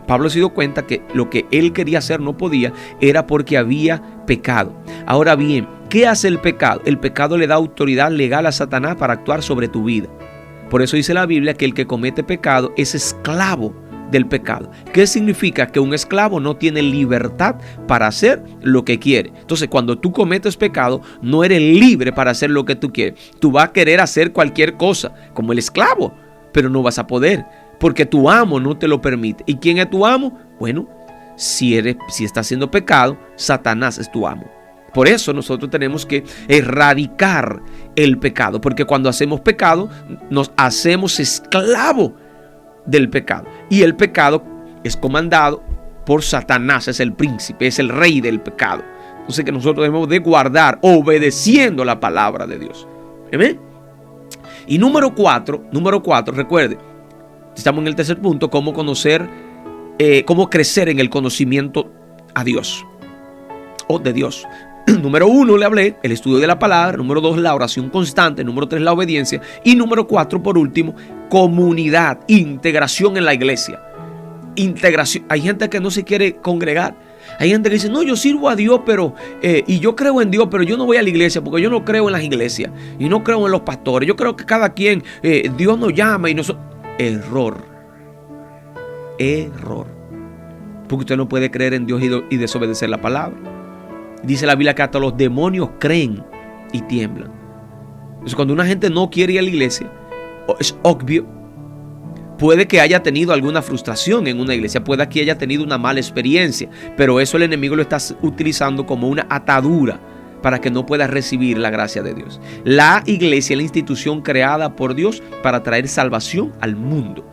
Pablo se dio cuenta que lo que él quería hacer no podía, era porque había pecado. Ahora bien, ¿qué hace el pecado? El pecado le da autoridad legal a Satanás para actuar sobre tu vida. Por eso dice la Biblia que el que comete pecado es esclavo del pecado. ¿Qué significa? Que un esclavo no tiene libertad para hacer lo que quiere. Entonces, cuando tú cometes pecado, no eres libre para hacer lo que tú quieres. Tú vas a querer hacer cualquier cosa, como el esclavo, pero no vas a poder, porque tu amo no te lo permite. ¿Y quién es tu amo? Bueno, si estás haciendo pecado, Satanás es tu amo. Por eso nosotros tenemos que erradicar el pecado, porque cuando hacemos pecado, nos hacemos esclavo del pecado. Y el pecado es comandado por Satanás, es el príncipe, es el rey del pecado. Entonces, que nosotros debemos de guardar obedeciendo la palabra de Dios. ¿Amén? Y número 4, recuerde, estamos en el tercer punto: cómo conocer, cómo crecer en el conocimiento a Dios o de Dios. Número 1 le hablé, el estudio de la palabra. Número 2, la oración constante. Número 3, la obediencia. Y número 4, por último, comunidad, integración en la iglesia. Integración. Hay gente que no se quiere congregar. Hay gente que dice: no, yo sirvo a Dios, pero y yo creo en Dios, pero yo no voy a la iglesia porque yo no creo en las iglesias y no creo en los pastores. Yo creo que cada quien, Dios nos llama y nosotros. Error. Porque usted no puede creer en Dios y desobedecer la palabra. Dice la Biblia que hasta los demonios creen y tiemblan. Entonces, cuando una gente no quiere ir a la iglesia, es obvio. Puede que haya tenido alguna frustración en una iglesia, puede que haya tenido una mala experiencia, pero eso el enemigo lo está utilizando como una atadura para que no pueda recibir la gracia de Dios. La iglesia es la institución creada por Dios para traer salvación al mundo.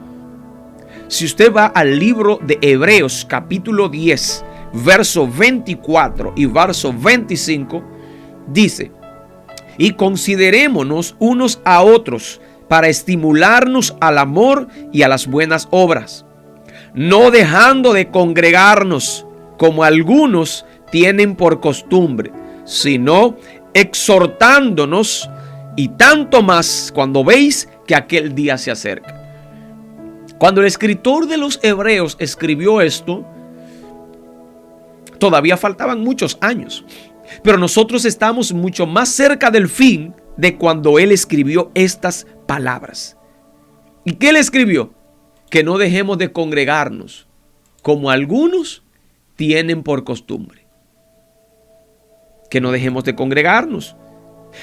Si usted va al libro de Hebreos, capítulo 10, verso 24 y verso 25, dice: y considerémonos unos a otros para estimularnos al amor y a las buenas obras, no dejando de congregarnos como algunos tienen por costumbre, sino exhortándonos, y tanto más cuando veis que aquel día se acerca. Cuando el escritor de los Hebreos escribió esto, todavía faltaban muchos años, pero nosotros estamos mucho más cerca del fin de cuando él escribió estas palabras. ¿Y qué él escribió? Que no dejemos de congregarnos como algunos tienen por costumbre. Que no dejemos de congregarnos.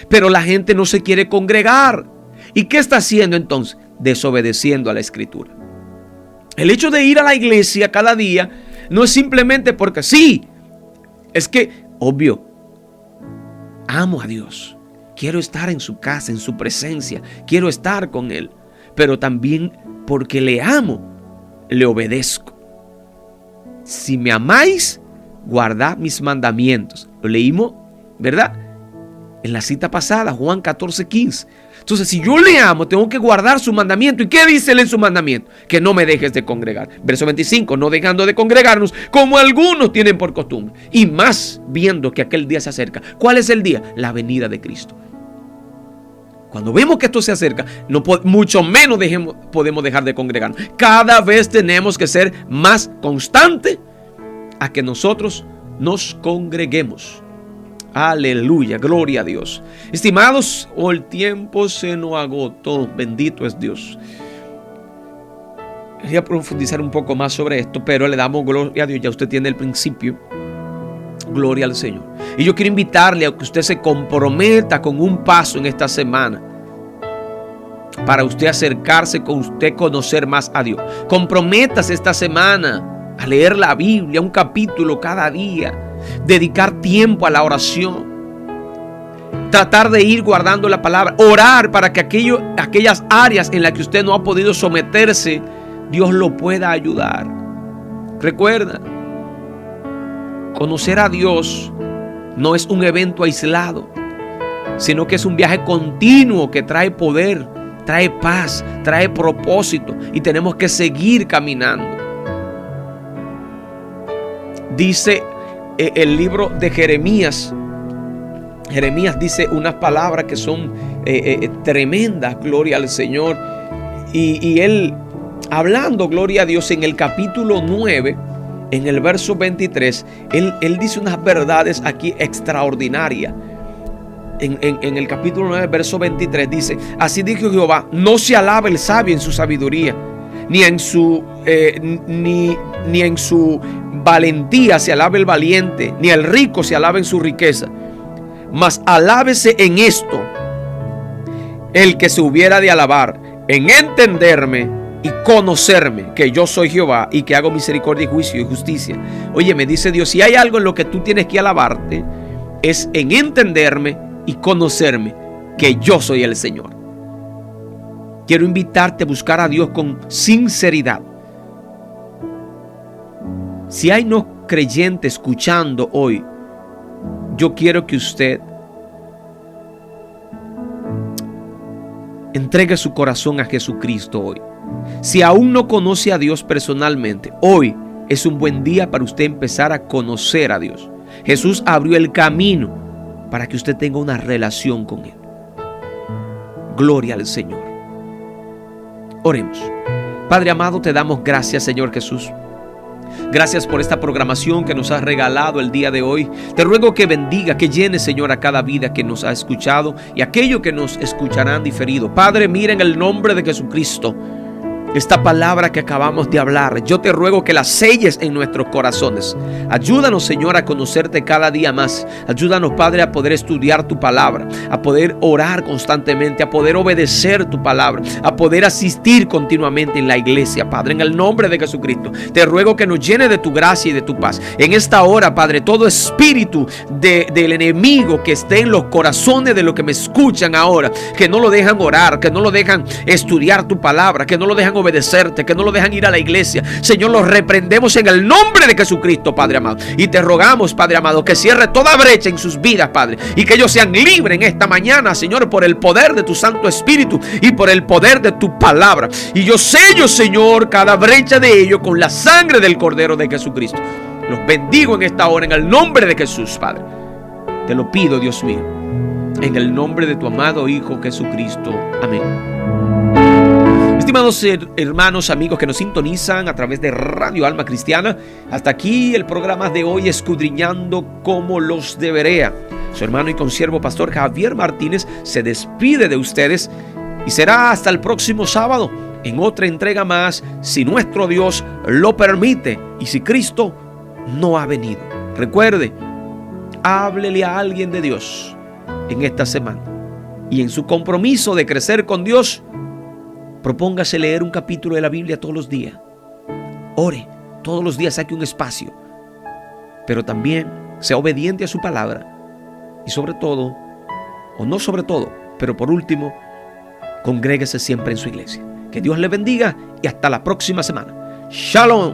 Pero la gente no se quiere congregar. ¿Y qué está haciendo entonces? Desobedeciendo a la escritura. El hecho de ir a la iglesia cada día no es simplemente porque sí. Es que, obvio, amo a Dios. Quiero estar en su casa, en su presencia. Quiero estar con Él. Pero también porque le amo, le obedezco. Si me amáis, guardad mis mandamientos. Lo leímos, ¿verdad? En la cita pasada, Juan 14:15. Entonces, si yo le amo, tengo que guardar su mandamiento. ¿Y qué dice él en su mandamiento? Que no me dejes de congregar. Verso 25, no dejando de congregarnos, como algunos tienen por costumbre. Y más viendo que aquel día se acerca. ¿Cuál es el día? La venida de Cristo. Cuando vemos que esto se acerca, mucho menos podemos dejar de congregarnos. Cada vez tenemos que ser más constantes a que nosotros nos congreguemos. Aleluya, gloria a Dios. Estimados, el tiempo se nos agotó. Bendito es Dios. Quería profundizar un poco más sobre esto, pero le damos gloria a Dios. Ya usted tiene el principio. Gloria al Señor. Y yo quiero invitarle a que usted se comprometa con un paso en esta semana para usted acercarse, con usted conocer más a Dios. Comprométase esta semana a leer la Biblia, un capítulo cada día. Dedicar tiempo a la oración. Tratar de ir guardando la palabra. Orar para que aquellas áreas en las que usted no ha podido someterse, Dios lo pueda ayudar. Recuerda, conocer a Dios no es un evento aislado, sino que es un viaje continuo que trae poder, trae paz, trae propósito, y tenemos que seguir caminando. Dice el libro de Jeremías. Jeremías dice unas palabras que son tremendas, gloria al Señor. Y él, hablando, gloria a Dios, en el capítulo 9, en el verso 23, él dice unas verdades aquí extraordinarias. En el capítulo 9, verso 23 dice: así dijo Jehová, no se alabe el sabio en su sabiduría, ni en su valentía se alabe el valiente, ni el rico se alabe en su riqueza. Mas alábese en esto el que se hubiera de alabar, en entenderme y conocerme, que yo soy Jehová y que hago misericordia y juicio y justicia. Oye, me dice Dios, si hay algo en lo que tú tienes que alabarte, es en entenderme y conocerme, que yo soy el Señor. Quiero invitarte a buscar a Dios con sinceridad. Si hay no creyente escuchando hoy, yo quiero que usted entregue su corazón a Jesucristo hoy. Si aún no conoce a Dios personalmente, hoy es un buen día para usted empezar a conocer a Dios. Jesús abrió el camino para que usted tenga una relación con Él. Gloria al Señor. Oremos. Padre amado, te damos gracias, Señor Jesús. Gracias por esta programación que nos has regalado el día de hoy. Te ruego que bendiga, que llene, Señor, a cada vida que nos ha escuchado y aquello que nos escucharán diferido. Padre, mira, en el nombre de Jesucristo, esta palabra que acabamos de hablar, yo te ruego que la selles en nuestros corazones. Ayúdanos, Señor, a conocerte cada día más. Ayúdanos, Padre, a poder estudiar tu palabra, a poder orar constantemente, a poder obedecer tu palabra, a poder asistir continuamente en la iglesia, Padre, en el nombre de Jesucristo. Te ruego que nos llene de tu gracia y de tu paz. En esta hora, Padre, todo espíritu del enemigo que esté en los corazones de los que me escuchan ahora, que no lo dejan orar, que no lo dejan estudiar tu palabra, que no lo dejan obedecerte, que no lo dejan ir a la iglesia, Señor, los reprendemos en el nombre de Jesucristo, Padre amado, y te rogamos, Padre amado, que cierre toda brecha en sus vidas, Padre, y que ellos sean libres en esta mañana, Señor, por el poder de tu Santo Espíritu y por el poder de tu palabra. Y yo sello, Señor, cada brecha de ellos con la sangre del Cordero de Jesucristo. Los bendigo en esta hora en el nombre de Jesús, Padre. Te lo pido, Dios mío, en el nombre de tu amado Hijo Jesucristo. Amén. Estimados hermanos, amigos que nos sintonizan a través de Radio Alma Cristiana, hasta aquí el programa de hoy, Escudriñando como los de Berea. Su hermano y consiervo pastor Javier Martínez se despide de ustedes y será hasta el próximo sábado en otra entrega más, si nuestro Dios lo permite y si Cristo no ha venido. Recuerde, háblele a alguien de Dios en esta semana y en su compromiso de crecer con Dios, propóngase leer un capítulo de la Biblia todos los días. Ore todos los días, saque un espacio. Pero también sea obediente a su palabra. Y sobre todo, o no sobre todo, pero por último, congréguese siempre en su iglesia. Que Dios le bendiga y hasta la próxima semana. Shalom.